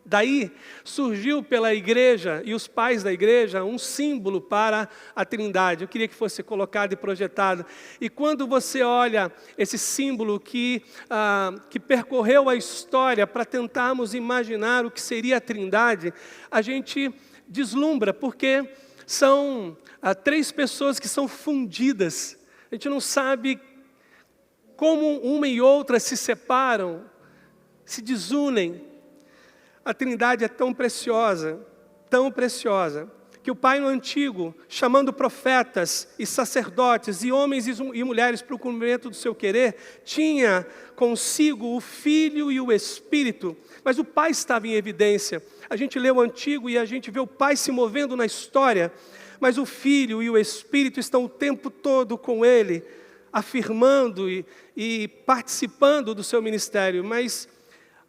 Daí surgiu pela igreja e os pais da igreja um símbolo para a Trindade. Eu queria que fosse colocado e projetado. E quando você olha esse símbolo que percorreu a história para tentarmos imaginar o que seria a Trindade, a gente deslumbra, porque são 3 pessoas que são fundidas. A gente não sabe como uma e outra se separam, se desunem. A Trindade é tão preciosa, que o Pai no Antigo, chamando profetas e sacerdotes e homens e mulheres para o cumprimento do seu querer, tinha consigo o Filho e o Espírito, mas o Pai estava em evidência. A gente lê o Antigo e a gente vê o Pai se movendo na história, mas o Filho e o Espírito estão o tempo todo com Ele, afirmando e participando do seu ministério. Mas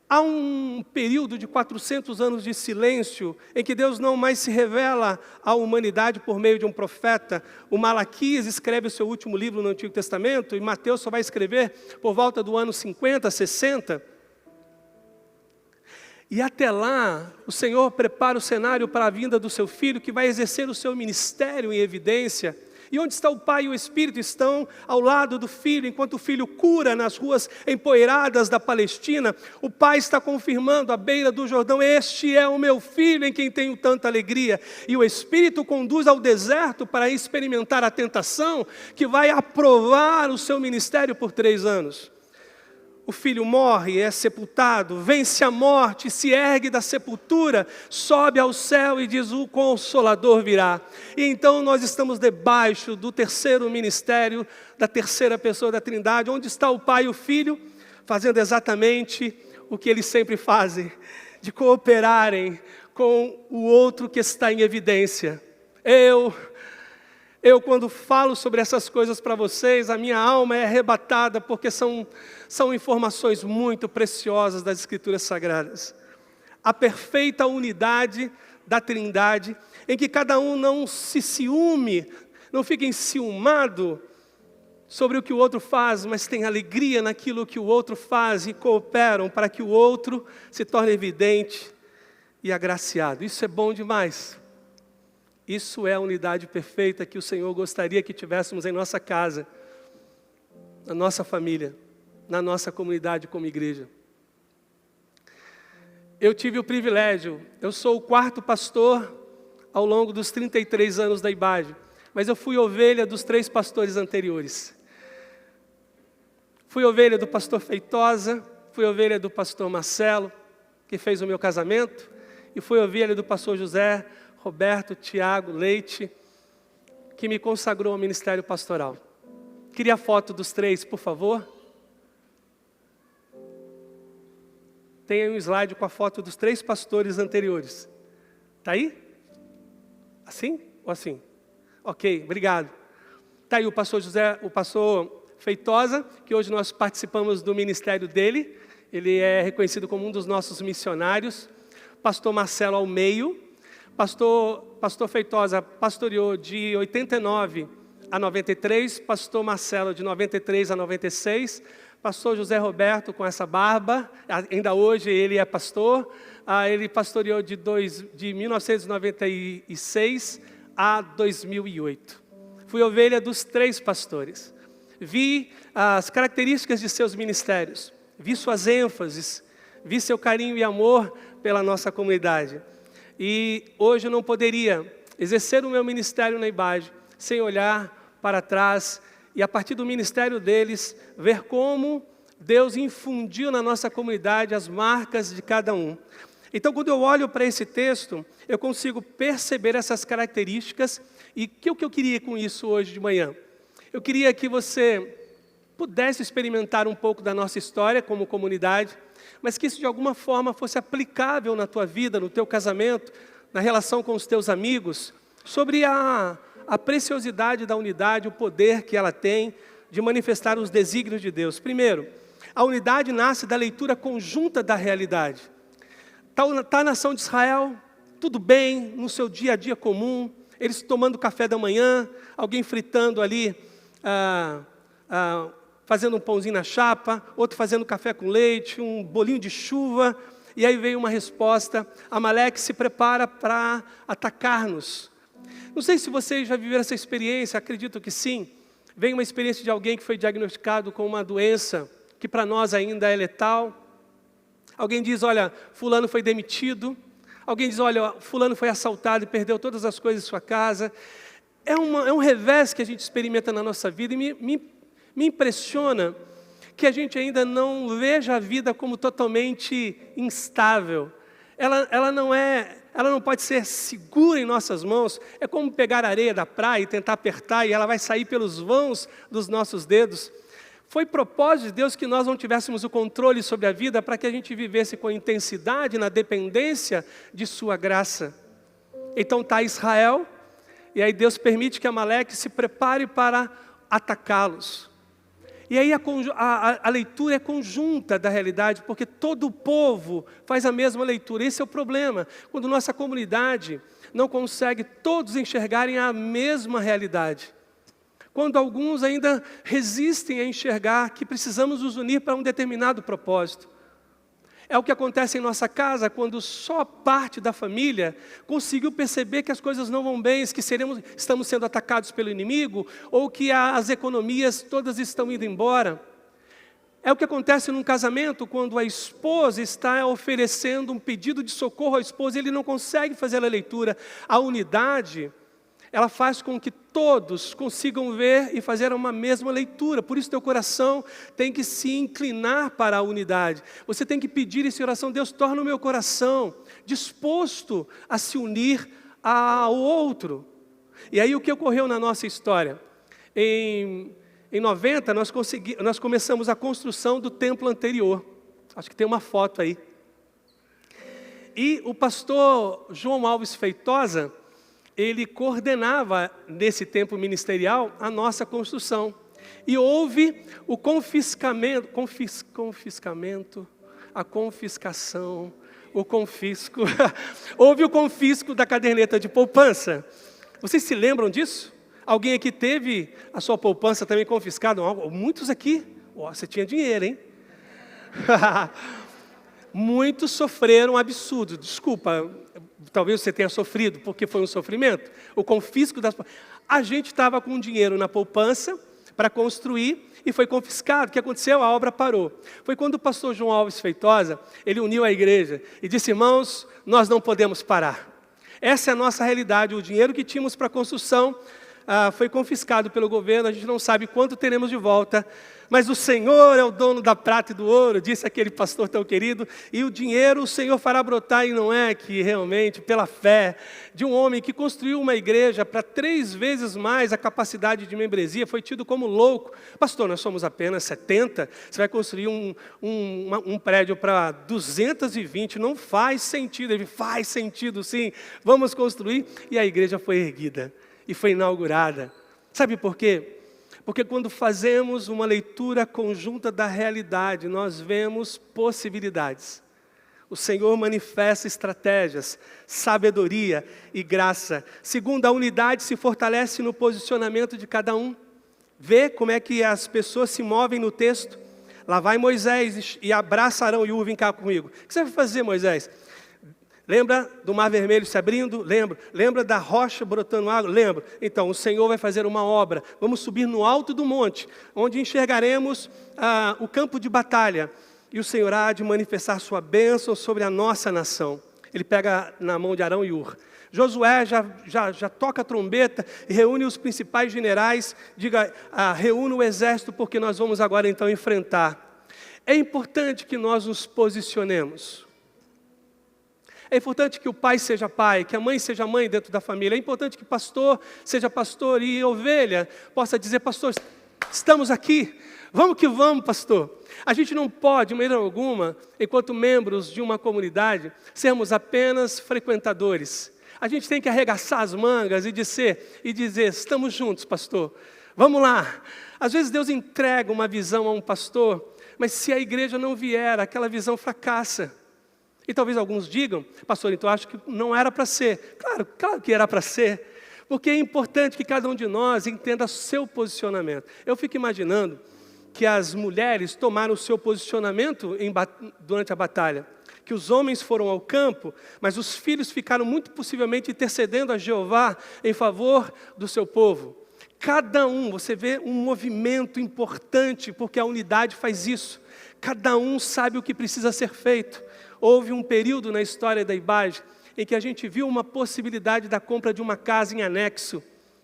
há um período de 400 anos de silêncio, em que Deus não mais se revela à humanidade por meio de um profeta. O Malaquias escreve o seu último livro no Antigo Testamento, e Mateus só vai escrever por volta do ano 50, 60. E até lá, o Senhor prepara o cenário para a vinda do seu Filho, que vai exercer o seu ministério em evidência. E onde está o Pai e o Espírito? Estão ao lado do Filho, enquanto o Filho cura nas ruas empoeiradas da Palestina. O Pai está confirmando à beira do Jordão: este é o meu Filho em quem tenho tanta alegria. E o Espírito conduz ao deserto para experimentar a tentação que vai aprovar o seu ministério por 3 anos. O Filho morre, é sepultado, vence a morte, se ergue da sepultura, sobe ao céu e diz: o Consolador virá. E então nós estamos debaixo do terceiro ministério, da terceira pessoa da Trindade, onde está o Pai e o Filho, fazendo exatamente o que eles sempre fazem, de cooperarem com o outro que está em evidência. Eu, quando falo sobre essas coisas para vocês, a minha alma é arrebatada, porque são informações muito preciosas das Escrituras Sagradas. A perfeita unidade da Trindade, em que cada um não se ciúme, não fica enciumado sobre o que o outro faz, mas tem alegria naquilo que o outro faz e cooperam para que o outro se torne evidente e agraciado. Isso é bom demais. Isso é a unidade perfeita que o Senhor gostaria que tivéssemos em nossa casa, na nossa família, na nossa comunidade como igreja. Eu tive o privilégio, eu sou o 4º pastor ao longo dos 33 anos da IBAGE, mas eu fui ovelha dos 3 pastores anteriores. Fui ovelha do pastor Feitosa, fui ovelha do pastor Marcelo, que fez o meu casamento, e fui ovelha do pastor José Roberto Tiago Leite, que me consagrou ao ministério pastoral. Queria a foto dos 3, por favor. Tem aí um slide com a foto dos 3 pastores anteriores. Está aí? Assim ou assim? Ok, obrigado. Está aí o pastor Feitosa, que hoje nós participamos do ministério dele. Ele é reconhecido como um dos nossos missionários. Pastor Marcelo ao meio. Pastor Feitosa pastoreou de 89 a 93, pastor Marcelo de 93 a 96, pastor José Roberto com essa barba, ainda hoje ele é pastor, ele pastoreou de 1996 a 2008. Fui ovelha dos 3 pastores. Vi as características de seus ministérios, vi suas ênfases, vi seu carinho e amor pela nossa comunidade. E hoje eu não poderia exercer o meu ministério na IBAGE sem olhar para trás e, a partir do ministério deles, ver como Deus infundiu na nossa comunidade as marcas de cada um. Então, quando eu olho para esse texto, eu consigo perceber essas características. E o que eu queria com isso hoje de manhã? Eu queria que você pudesse experimentar um pouco da nossa história como comunidade, mas que isso de alguma forma fosse aplicável na tua vida, no teu casamento, na relação com os teus amigos, sobre a preciosidade da unidade, o poder que ela tem de manifestar os desígnios de Deus. Primeiro, a unidade nasce da leitura conjunta da realidade. Está a nação de Israel, tudo bem, no seu dia a dia comum, eles tomando café da manhã, alguém fritando ali, fazendo um pãozinho na chapa, outro fazendo café com leite, um bolinho de chuva, e aí veio uma resposta. Amaleque se prepara para atacar-nos. Não sei se vocês já viveram essa experiência, acredito que sim. Vem uma experiência de alguém que foi diagnosticado com uma doença que para nós ainda é letal. Alguém diz, olha, fulano foi demitido. Alguém diz, olha, fulano foi assaltado e perdeu todas as coisas em sua casa. É um revés que a gente experimenta na nossa vida e me impressiona que a gente ainda não veja a vida como totalmente instável. Ela não pode ser segura em nossas mãos. É como pegar a areia da praia e tentar apertar e ela vai sair pelos vãos dos nossos dedos. Foi propósito de Deus que nós não tivéssemos o controle sobre a vida para que a gente vivesse com intensidade na dependência de sua graça. Então está Israel, e aí Deus permite que Amaleque se prepare para atacá-los. E aí a leitura é conjunta da realidade, porque todo o povo faz a mesma leitura. Esse é o problema, quando nossa comunidade não consegue todos enxergarem a mesma realidade. Quando alguns ainda resistem a enxergar que precisamos nos unir para um determinado propósito. É o que acontece em nossa casa, quando só parte da família conseguiu perceber que as coisas não vão bem, que estamos sendo atacados pelo inimigo, ou que as economias todas estão indo embora. É o que acontece num casamento, quando a esposa está oferecendo um pedido de socorro ao esposo, e ele não consegue fazer a leitura. A unidade, ela faz com que todos consigam ver e fazer uma mesma leitura. Por isso teu coração tem que se inclinar para a unidade. Você tem que pedir essa oração, Deus, torna o meu coração disposto a se unir ao outro. E aí o que ocorreu na nossa história? Em 90 nós começamos a construção do templo anterior. Acho que tem uma foto aí. E o pastor João Alves Feitosa, ele coordenava nesse tempo ministerial a nossa construção. E houve o houve o confisco da caderneta de poupança. Vocês se lembram disso? Alguém aqui teve a sua poupança também confiscada? Muitos aqui. Você tinha dinheiro, hein? Muitos sofreram absurdo. Desculpa, talvez você tenha sofrido, porque foi um sofrimento. O confisco das... A gente estava com dinheiro na poupança para construir e foi confiscado. O que aconteceu? A obra parou. Foi quando o pastor João Alves Feitosa, ele uniu a igreja e disse, irmãos, nós não podemos parar. Essa é a nossa realidade. O dinheiro que tínhamos para a construção foi confiscado pelo governo, a gente não sabe quanto teremos de volta, mas o Senhor é o dono da prata e do ouro, disse aquele pastor tão querido, e o dinheiro o Senhor fará brotar, e não é que realmente, pela fé de um homem que construiu uma igreja para 3 vezes mais a capacidade de membresia, foi tido como louco. Pastor, nós somos apenas 70, você vai construir um prédio para 220, não faz sentido. Ele faz sentido sim, vamos construir, e a igreja foi erguida. E foi inaugurada. Sabe por quê? Porque quando fazemos uma leitura conjunta da realidade, nós vemos possibilidades. O Senhor manifesta estratégias, sabedoria e graça. Segundo, a unidade se fortalece no posicionamento de cada um. Vê como é que as pessoas se movem no texto. Lá vai Moisés e abraça Arão e Ur, vem cá comigo. O que você vai fazer, Moisés? Lembra do mar vermelho se abrindo? Lembro. Lembra da rocha brotando água? Lembro. Então, o Senhor vai fazer uma obra. Vamos subir no alto do monte, onde enxergaremos o campo de batalha. E o Senhor há de manifestar sua bênção sobre a nossa nação. Ele pega na mão de Arão e Ur. Josué já toca a trombeta e reúne os principais generais. Diga, reúne o exército, porque nós vamos agora então enfrentar. É importante que nós nos posicionemos. É importante que o pai seja pai, que a mãe seja mãe dentro da família. É importante que o pastor seja pastor e ovelha possa dizer, pastor, estamos aqui, vamos que vamos, pastor. A gente não pode, de maneira alguma, enquanto membros de uma comunidade, sermos apenas frequentadores. A gente tem que arregaçar as mangas e dizer, estamos juntos, pastor, vamos lá. Às vezes Deus entrega uma visão a um pastor, mas se a igreja não vier, aquela visão fracassa. E talvez alguns digam, pastor, então acho que não era para ser. Claro que era para ser, porque é importante que cada um de nós entenda seu posicionamento. Eu fico imaginando que as mulheres tomaram o seu posicionamento durante a batalha, que os homens foram ao campo, mas os filhos ficaram muito possivelmente intercedendo a Jeová em favor do seu povo. Cada um, você vê um movimento importante, porque a unidade faz isso. Cada um sabe o que precisa ser feito. Houve um período na história da IBAGE em que a gente viu uma possibilidade da compra de uma casa em anexo.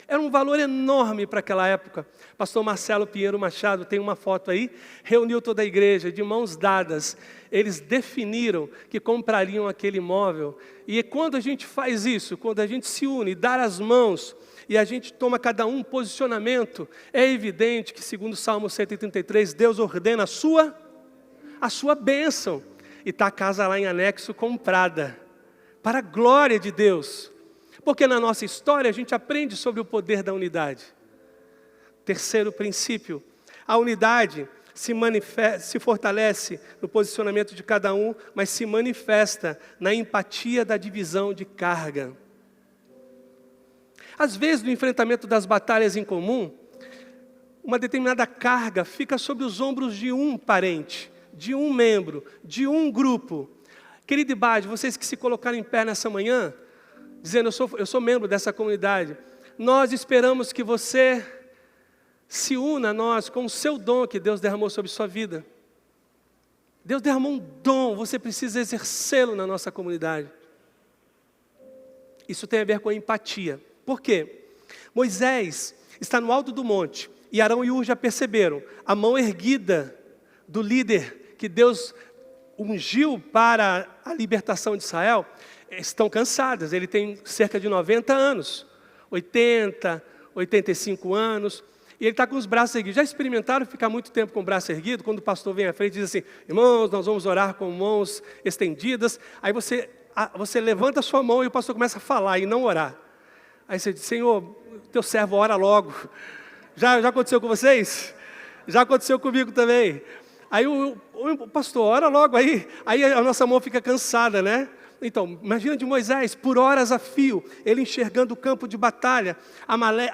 Era um valor enorme para aquela época. Pastor Marcelo Pinheiro Machado, tem uma foto aí, reuniu toda a igreja, de mãos dadas. Eles definiram que comprariam aquele imóvel. E quando a gente faz isso, quando a gente se une, dá as mãos, e a gente toma cada um posicionamento, é evidente que, segundo o Salmo 133, Deus ordena a sua bênção. E está a casa lá em anexo comprada, para a glória de Deus. Porque na nossa história a gente aprende sobre o poder da unidade. Terceiro princípio, a unidade se fortalece no posicionamento de cada um, mas se manifesta na empatia da divisão de carga. Às vezes, no enfrentamento das batalhas em comum, uma determinada carga fica sobre os ombros de um parente, de um membro, de um grupo. Querido IBAGE, vocês que se colocaram em pé nessa manhã, dizendo, eu sou membro dessa comunidade, nós esperamos que você se una a nós com o seu dom que Deus derramou sobre sua vida. Deus derramou um dom, você precisa exercê-lo na nossa comunidade. Isso tem a ver com a empatia. Por quê? Moisés está no alto do monte, e Arão e Ur já perceberam, a mão erguida do líder que Deus ungiu para a libertação de Israel, estão cansadas. Ele tem cerca de 90 anos, 80, 85 anos, e ele está com os braços erguidos. Já experimentaram ficar muito tempo com o braço erguido? Quando o pastor vem à frente e diz assim, irmãos, nós vamos orar com mãos estendidas, aí você levanta a sua mão e o pastor começa a falar e não orar. Aí você diz, Senhor, teu servo ora logo. Já aconteceu com vocês? Já aconteceu comigo também. Aí o pastor ora logo, aí a nossa mão fica cansada, né? Então, imagina de Moisés, por horas a fio, ele enxergando o campo de batalha,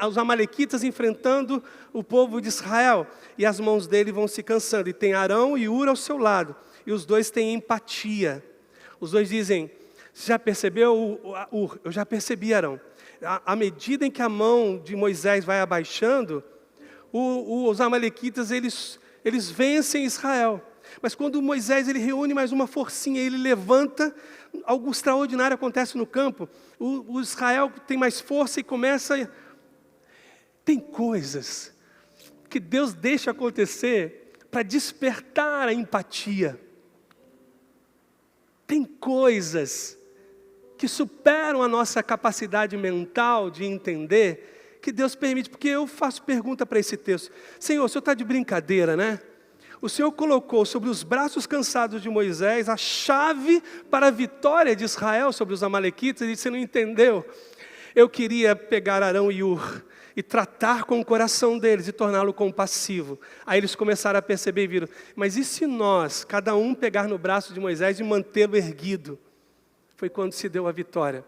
os amalequitas enfrentando o povo de Israel, e as mãos dele vão se cansando, e tem Arão e Ur ao seu lado, e os dois têm empatia. Os dois dizem, você já percebeu, Ur? Eu já percebi, Arão. À medida em que a mão de Moisés vai abaixando, os amalequitas, eles vencem Israel. Mas quando Moisés ele reúne mais uma forcinha, ele levanta, algo extraordinário acontece no campo. O Israel tem mais força e começa... Tem coisas que Deus deixa acontecer para despertar a empatia. Tem coisas que superam a nossa capacidade mental de entender, que Deus permite. Porque eu faço pergunta para esse texto. Senhor, o Senhor está de brincadeira, né? O Senhor colocou sobre os braços cansados de Moisés a chave para a vitória de Israel sobre os amalequitas, e você não entendeu. Eu queria pegar Arão e Ur e tratar com o coração deles e torná-lo compassivo. Aí eles começaram a perceber e viram, mas e se nós, cada um pegar no braço de Moisés e mantê-lo erguido? Foi quando se deu a vitória.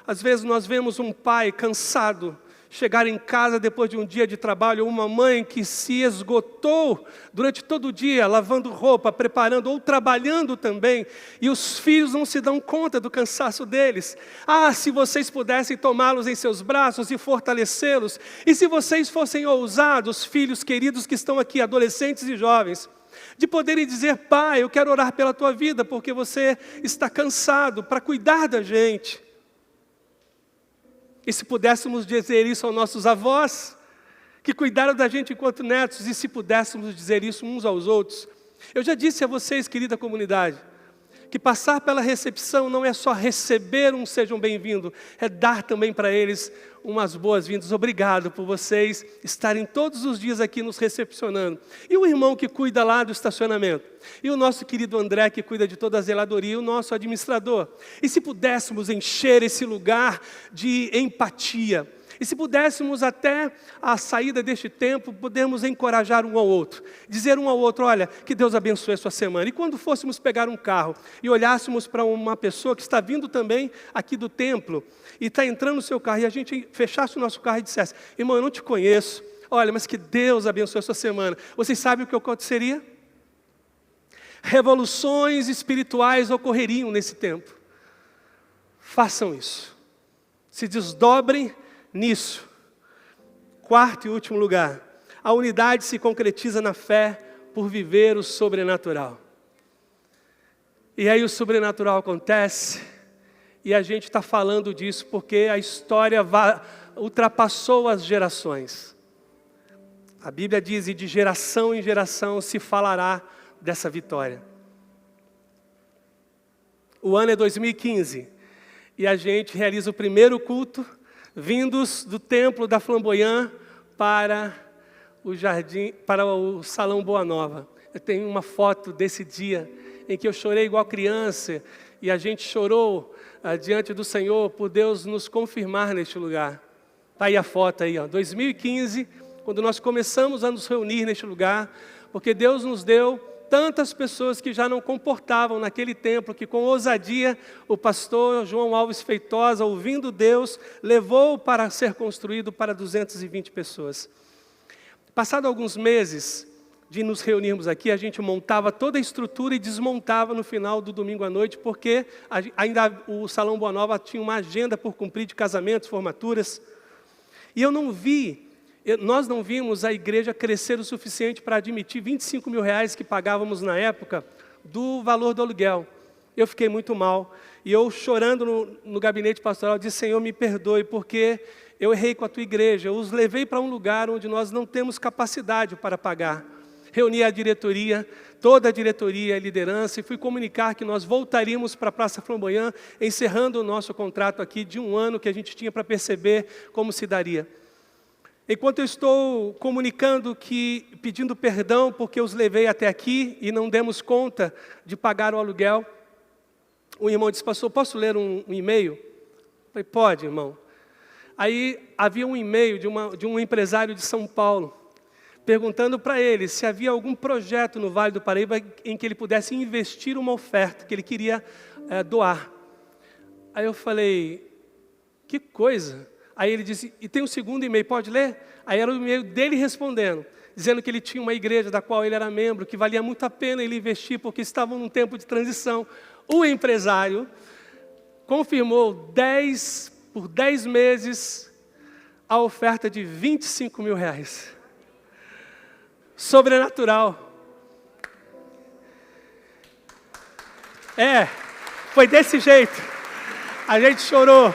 Às vezes nós vemos um pai cansado chegar em casa depois de um dia de trabalho, ou uma mãe que se esgotou durante todo o dia, lavando roupa, preparando ou trabalhando também, e os filhos não se dão conta do cansaço deles. Ah, se vocês pudessem tomá-los em seus braços e fortalecê-los, e se vocês fossem ousados, filhos queridos que estão aqui, adolescentes e jovens, de poderem dizer, pai, eu quero orar pela tua vida, porque você está cansado para cuidar da gente. E se pudéssemos dizer isso aos nossos avós, que cuidaram da gente enquanto netos, e se pudéssemos dizer isso uns aos outros. Eu já disse a vocês, querida comunidade, que passar pela recepção não é só receber um sejam bem-vindo, é dar também para eles umas boas-vindas. Obrigado por vocês estarem todos os dias aqui nos recepcionando. E o irmão que cuida lá do estacionamento. E o nosso querido André que cuida de toda a zeladoria, e o nosso administrador. E se pudéssemos encher esse lugar de empatia, e se pudéssemos até a saída deste tempo, podermos encorajar um ao outro, dizer um ao outro, olha, que Deus abençoe a sua semana. E quando fôssemos pegar um carro e olhássemos para uma pessoa que está vindo também aqui do templo, e está entrando no seu carro, e a gente fechasse o nosso carro e dissesse, irmão, eu não te conheço, olha, mas que Deus abençoe a sua semana. Vocês sabem o que aconteceria? revoluções espirituais ocorreriam nesse tempo. Façam isso. Se desdobrem nisso. Quarto e último lugar. A unidade se concretiza na fé por viver o sobrenatural. E aí o sobrenatural acontece, e a gente está falando disso porque a história ultrapassou as gerações. A Bíblia diz, e de geração em geração se falará dessa vitória. O ano é 2015, e a gente realiza o primeiro culto, vindos do templo da Flamboyant para o jardim, para o Salão Boa Nova. Eu tenho uma foto desse dia em que eu chorei igual criança, e a gente chorou diante do Senhor por Deus nos confirmar neste lugar. Está aí a foto aí, ó, 2015, quando nós começamos a nos reunir neste lugar, porque Deus nos deu tantas pessoas que já não comportavam naquele templo, que com ousadia o pastor João Alves Feitosa, ouvindo Deus, levou para ser construído para 220 pessoas. Passado alguns meses de nos reunirmos aqui, a gente montava toda a estrutura e desmontava no final do domingo à noite, porque ainda o Salão Boa Nova tinha uma agenda por cumprir de casamentos, formaturas. E nós não vimos a igreja crescer o suficiente para admitir 25 mil reais que pagávamos na época do valor do aluguel. Eu fiquei muito mal, e eu chorando no gabinete pastoral, disse, Senhor, me perdoe, porque eu errei com a tua igreja, eu os levei para um lugar onde nós não temos capacidade para pagar. Reuni a diretoria, toda a diretoria, a liderança, e fui comunicar que nós voltaríamos para a Praça Flamboyant, encerrando o nosso contrato aqui de 1 ano que a gente tinha para perceber como se daria. Enquanto eu estou comunicando pedindo perdão porque os levei até aqui e não demos conta de pagar o aluguel, o irmão disse, pastor, posso ler um e-mail? Eu falei, pode, irmão. Aí havia um e-mail de um empresário de São Paulo, perguntando para ele se havia algum projeto no Vale do Paraíba em que ele pudesse investir uma oferta que ele queria doar. Aí eu falei, que coisa. Aí ele disse, e tem um segundo e-mail, pode ler? Aí era o e-mail dele respondendo, dizendo que ele tinha uma igreja da qual ele era membro, que valia muito a pena ele investir, porque estavam num tempo de transição. O empresário confirmou por 10 meses a oferta de 25 mil reais. Sobrenatural. Foi desse jeito. A gente chorou.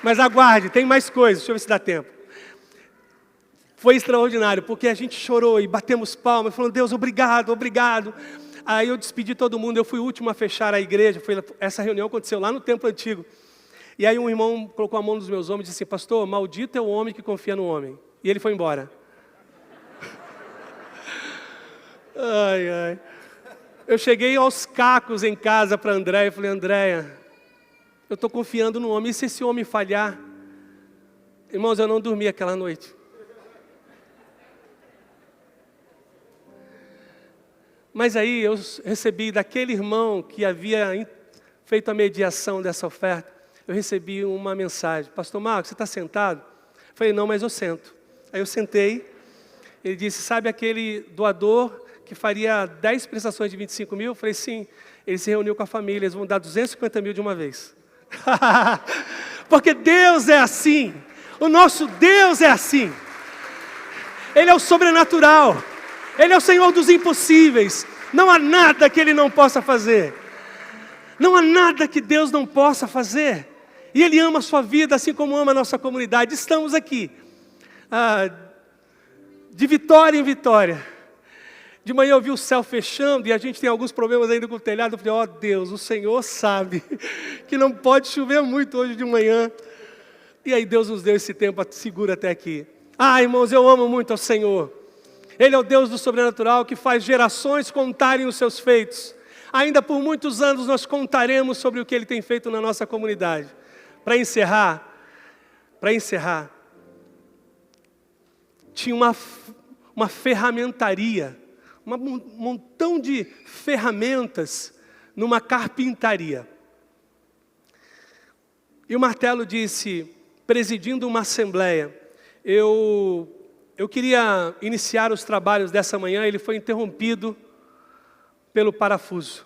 Mas aguarde, tem mais coisas, deixa eu ver se dá tempo. Foi extraordinário, porque a gente chorou e batemos palmas, falando, Deus, obrigado, obrigado. Aí eu despedi todo mundo, eu fui o último a fechar a igreja, essa reunião aconteceu lá no templo antigo. E aí um irmão colocou a mão nos meus ombros e disse assim, pastor, maldito é o homem que confia no homem. E ele foi embora. Ai, ai. Eu cheguei aos cacos em casa para a Andréia e falei, Andréia, eu estou confiando no homem, e se esse homem falhar? Irmãos, eu não dormi aquela noite. Mas aí eu recebi daquele irmão que havia feito a mediação dessa oferta, eu recebi uma mensagem, pastor Marcos, você está sentado? Eu falei, não, mas eu sento. Aí eu sentei, ele disse, sabe aquele doador que faria 10 prestações de 25 mil? Eu falei, sim. Ele se reuniu com a família, eles vão dar 250 mil de uma vez. Porque Deus é assim, o nosso Deus é assim. Ele é o sobrenatural, Ele é o Senhor dos impossíveis. Não há nada que Ele não possa fazer. Não há nada que Deus não possa fazer. E Ele ama a sua vida, assim como ama a nossa comunidade. Estamos aqui, de vitória em vitória. De manhã eu vi o céu fechando e a gente tem alguns problemas ainda com o telhado. Eu falei, ó Deus, o Senhor sabe que não pode chover muito hoje de manhã. E aí Deus nos deu esse tempo seguro até aqui. Irmãos, eu amo muito ao Senhor. Ele é o Deus do sobrenatural que faz gerações contarem os seus feitos. Ainda por muitos anos nós contaremos sobre o que Ele tem feito na nossa comunidade. Para encerrar, tinha uma ferramentaria, um montão de ferramentas numa carpintaria. E o Martelo disse, presidindo uma assembleia, eu Eu queria iniciar os trabalhos dessa manhã, ele foi interrompido pelo parafuso.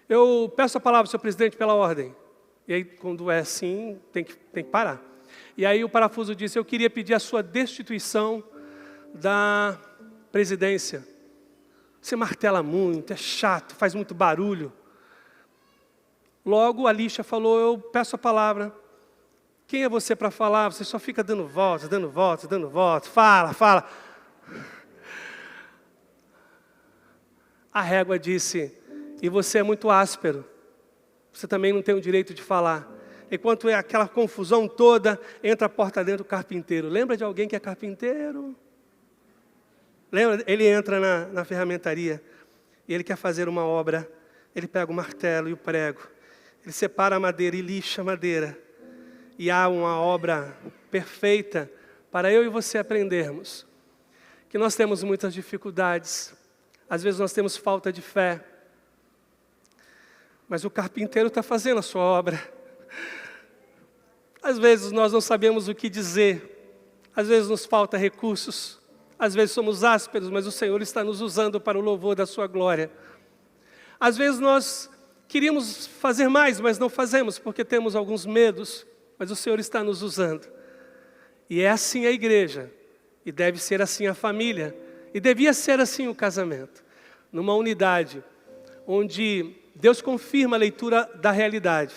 Eu peço a palavra, senhor presidente, pela ordem. E aí, quando é assim, tem que parar. E aí o parafuso disse, eu queria pedir a sua destituição da presidência. Você martela muito, é chato, faz muito barulho. Logo a lixa falou, eu peço a palavra. Quem é você para falar? Você só fica dando voltas, dando voltas, dando voltas. Fala, fala. A régua disse, e você é muito áspero. Você também não tem o direito de falar. Enquanto é aquela confusão toda, entra a porta dentro do carpinteiro. Lembra de alguém que é carpinteiro? Lembra? Ele entra na ferramentaria e ele quer fazer uma obra. Ele pega o martelo e o prego. Ele separa a madeira e lixa a madeira. E há uma obra perfeita para eu e você aprendermos. Que nós temos muitas dificuldades. Às vezes nós temos falta de fé. Mas o carpinteiro está fazendo a sua obra. Às vezes nós não sabemos o que dizer. Às vezes nos falta recursos. Às vezes somos ásperos, mas o Senhor está nos usando para o louvor da sua glória. Às vezes nós queríamos fazer mais, mas não fazemos porque temos alguns medos. Mas o Senhor está nos usando. E é assim a igreja. E deve ser assim a família. E devia ser assim o casamento. Numa unidade onde Deus confirma a leitura da realidade.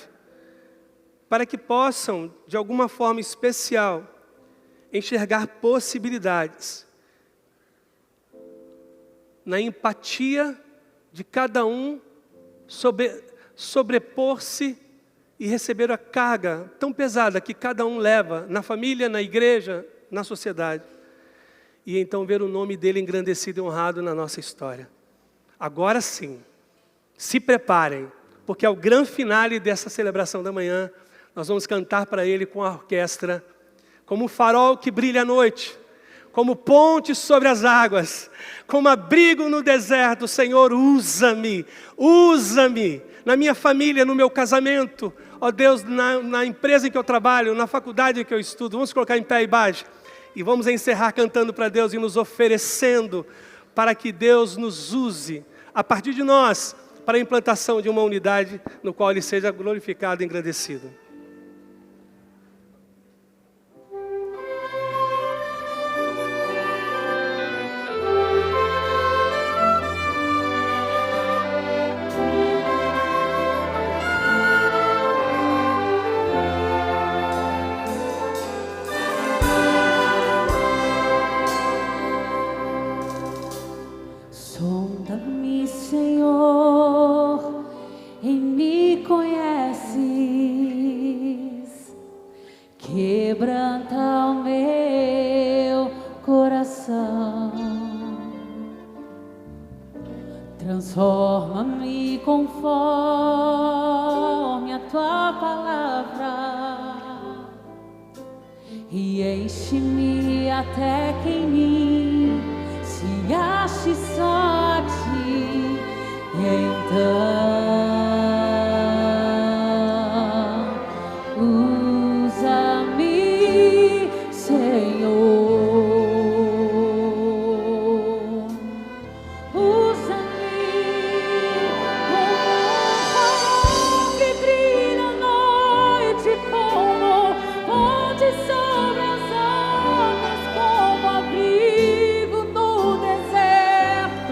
Para que possam, de alguma forma especial, enxergar possibilidades. Na empatia de cada um sobrepor-se e receber a carga tão pesada que cada um leva na família, na igreja, na sociedade. E então ver o nome dele engrandecido e honrado na nossa história. Agora sim, se preparem, porque ao grande finale dessa celebração da manhã, nós vamos cantar para ele com a orquestra, como um farol que brilha à noite, como ponte sobre as águas, como abrigo no deserto. Senhor, usa-me, usa-me, na minha família, no meu casamento, ó Deus, na empresa em que eu trabalho, na faculdade em que eu estudo. Vamos colocar em pé e baixo. E vamos encerrar cantando para Deus e nos oferecendo para que Deus nos use, a partir de nós, para a implantação de uma unidade no qual Ele seja glorificado e engrandecido. Sonda-me, Senhor, e me conheces, quebranta o meu coração, transforma-me conforme a tua palavra e enche-me até que em mim se ache só a ti. Então usa-me, Senhor, usa-me como um farol que brilha à noite, como ponte sobre as águas, como abrigo no deserto,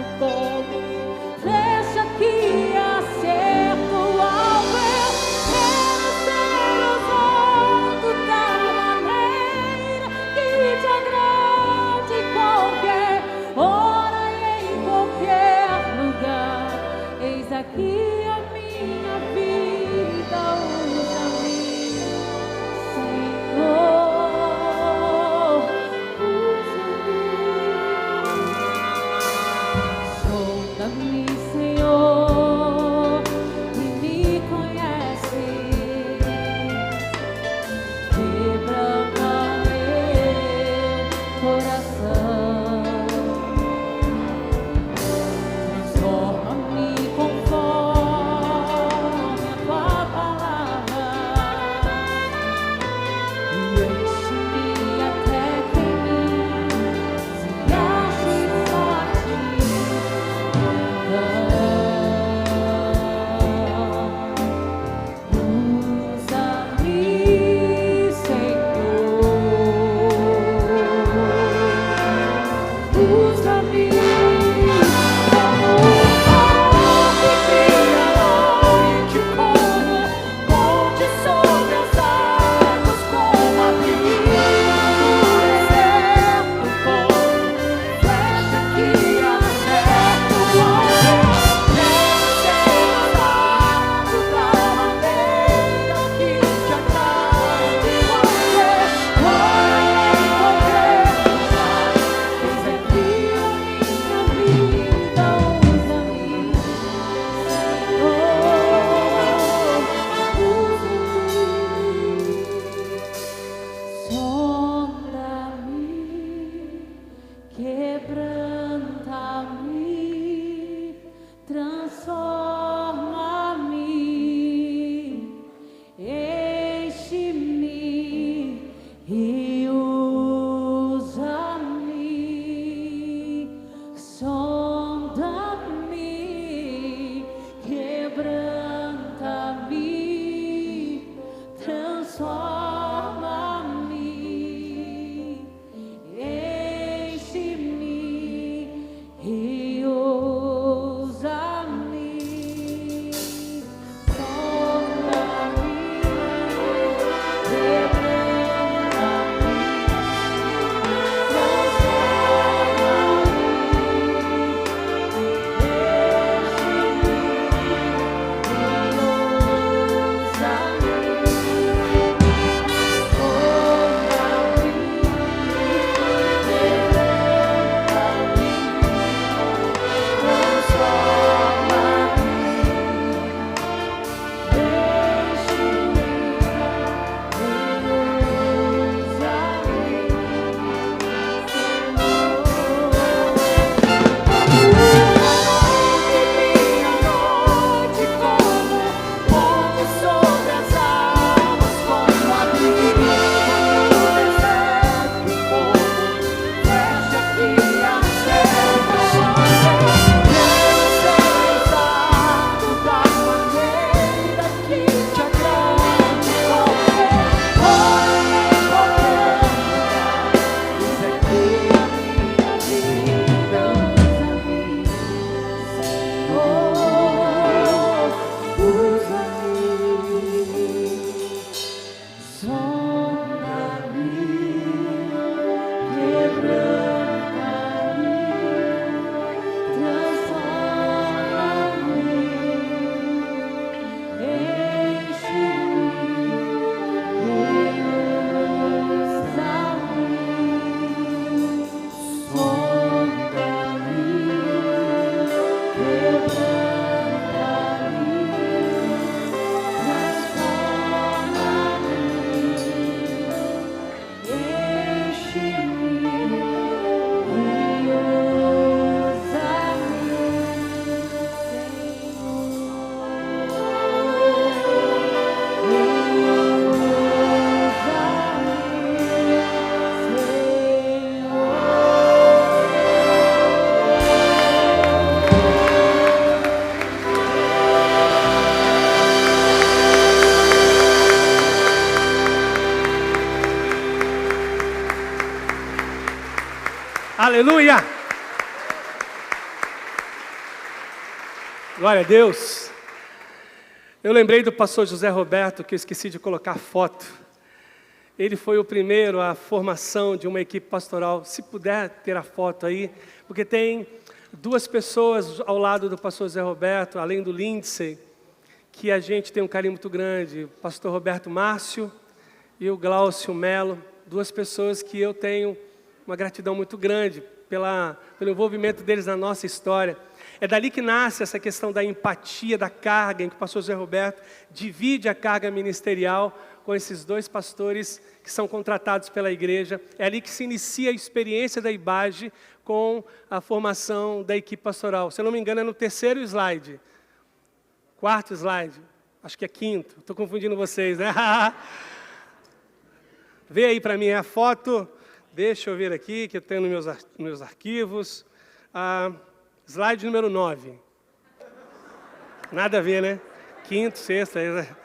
Aleluia! Glória a Deus. Eu lembrei do pastor José Roberto, que eu esqueci de colocar foto. Ele foi o primeiro à formação de uma equipe pastoral. Se puder ter a foto aí, porque tem 2 pessoas ao lado do pastor José Roberto, além do Lindsay, que a gente tem um carinho muito grande. O pastor Roberto Márcio e o Glaucio Melo. 2 pessoas que eu tenho uma gratidão muito grande pelo envolvimento deles na nossa história. É dali que nasce essa questão da empatia, da carga, em que o pastor José Roberto divide a carga ministerial com esses 2 pastores que são contratados pela igreja. É ali que se inicia a experiência da IBAGE com a formação da equipe pastoral. Se eu não me engano, é no 3º slide. 4º slide. Acho que é 5º. Estou confundindo vocês, né? Vê aí para mim a foto. Deixa eu ver aqui, que eu tenho nos meus arquivos. Slide número 9. Nada a ver, né? 5º, 6º.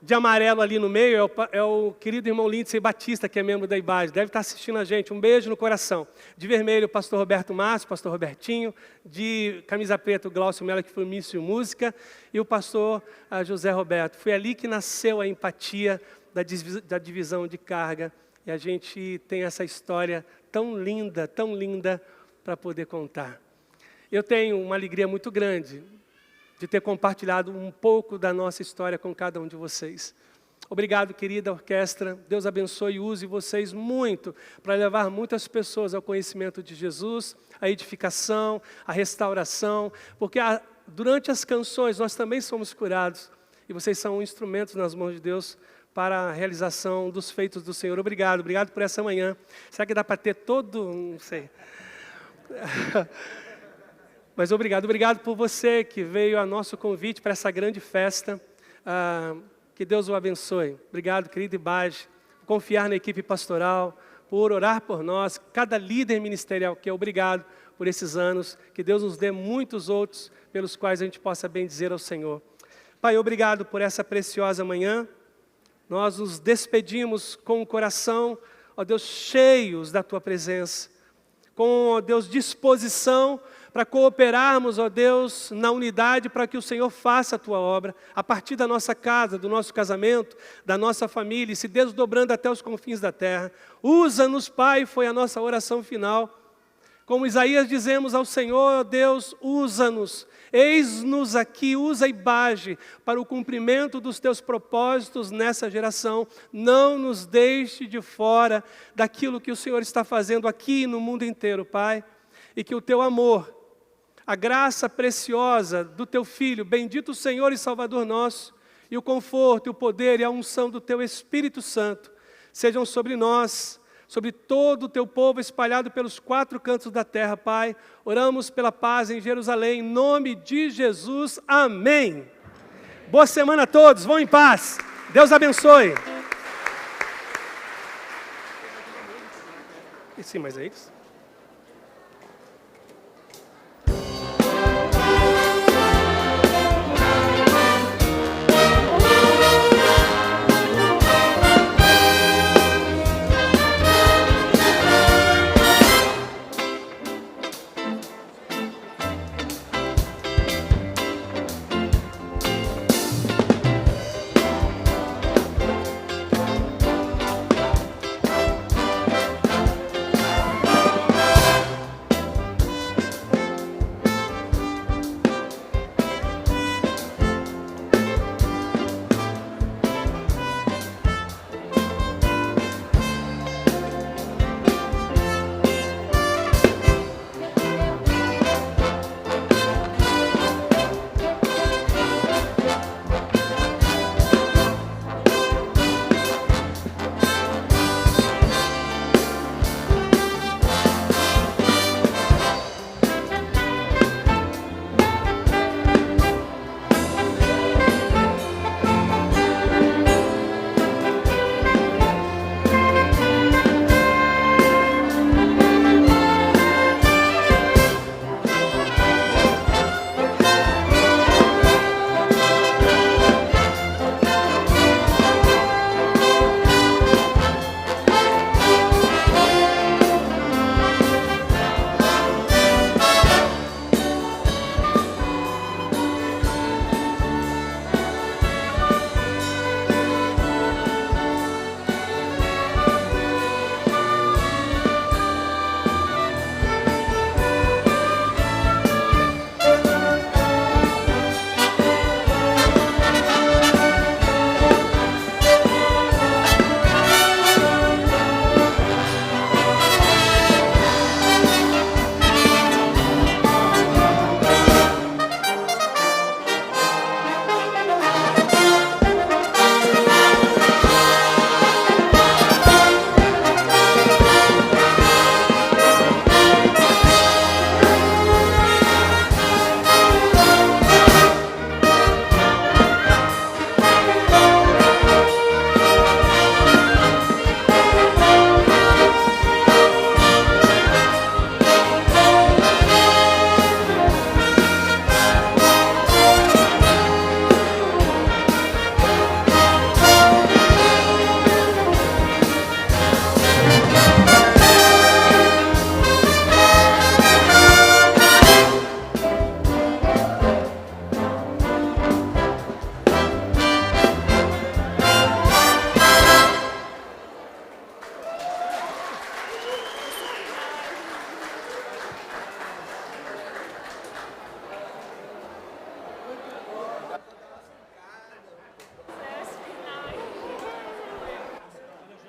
De amarelo ali no meio é o querido irmão Lindsay Batista, que é membro da IBAGE. Deve estar assistindo a gente. Um beijo no coração. De vermelho, o pastor Roberto Márcio, pastor Robertinho. De camisa preta, o Glaucio Mello, que foi ministro de música. E o pastor José Roberto. Foi ali que nasceu a empatia da divisão de carga. E a gente tem essa história tão linda para poder contar. Eu tenho uma alegria muito grande de ter compartilhado um pouco da nossa história com cada um de vocês. Obrigado, querida orquestra. Deus abençoe e use vocês muito para levar muitas pessoas ao conhecimento de Jesus, a edificação, a restauração, porque durante as canções nós também somos curados e vocês são instrumentos nas mãos de Deus para a realização dos feitos do Senhor. Obrigado por essa manhã. Será que dá para ter todo? Não sei. Mas obrigado por você que veio a nosso convite para essa grande festa. Que Deus o abençoe. Obrigado, querido IBAGE, por confiar na equipe pastoral, por orar por nós, cada líder ministerial que é obrigado por esses anos. Que Deus nos dê muitos outros pelos quais a gente possa bendizer ao Senhor. Pai, obrigado por essa preciosa manhã. Nós nos despedimos com o coração, ó Deus, cheios da Tua presença, com, ó Deus, disposição para cooperarmos, ó Deus, na unidade para que o Senhor faça a Tua obra, a partir da nossa casa, do nosso casamento, da nossa família, e se desdobrando até os confins da terra. Usa-nos, Pai, foi a nossa oração final. Como Isaías dizemos ao Senhor, ó Deus, usa-nos, eis-nos aqui, usa a IBAGE para o cumprimento dos Teus propósitos nessa geração. Não nos deixe de fora daquilo que o Senhor está fazendo aqui e no mundo inteiro, Pai. E que o Teu amor, a graça preciosa do Teu Filho, bendito Senhor e Salvador nosso, e o conforto, o poder e a unção do Teu Espírito Santo sejam sobre nós, sobre todo o Teu povo espalhado pelos 4 cantos da terra, Pai. Oramos pela paz em Jerusalém, em nome de Jesus. Amém. Boa semana a todos, vão em paz. Deus abençoe. E sim, mas é isso?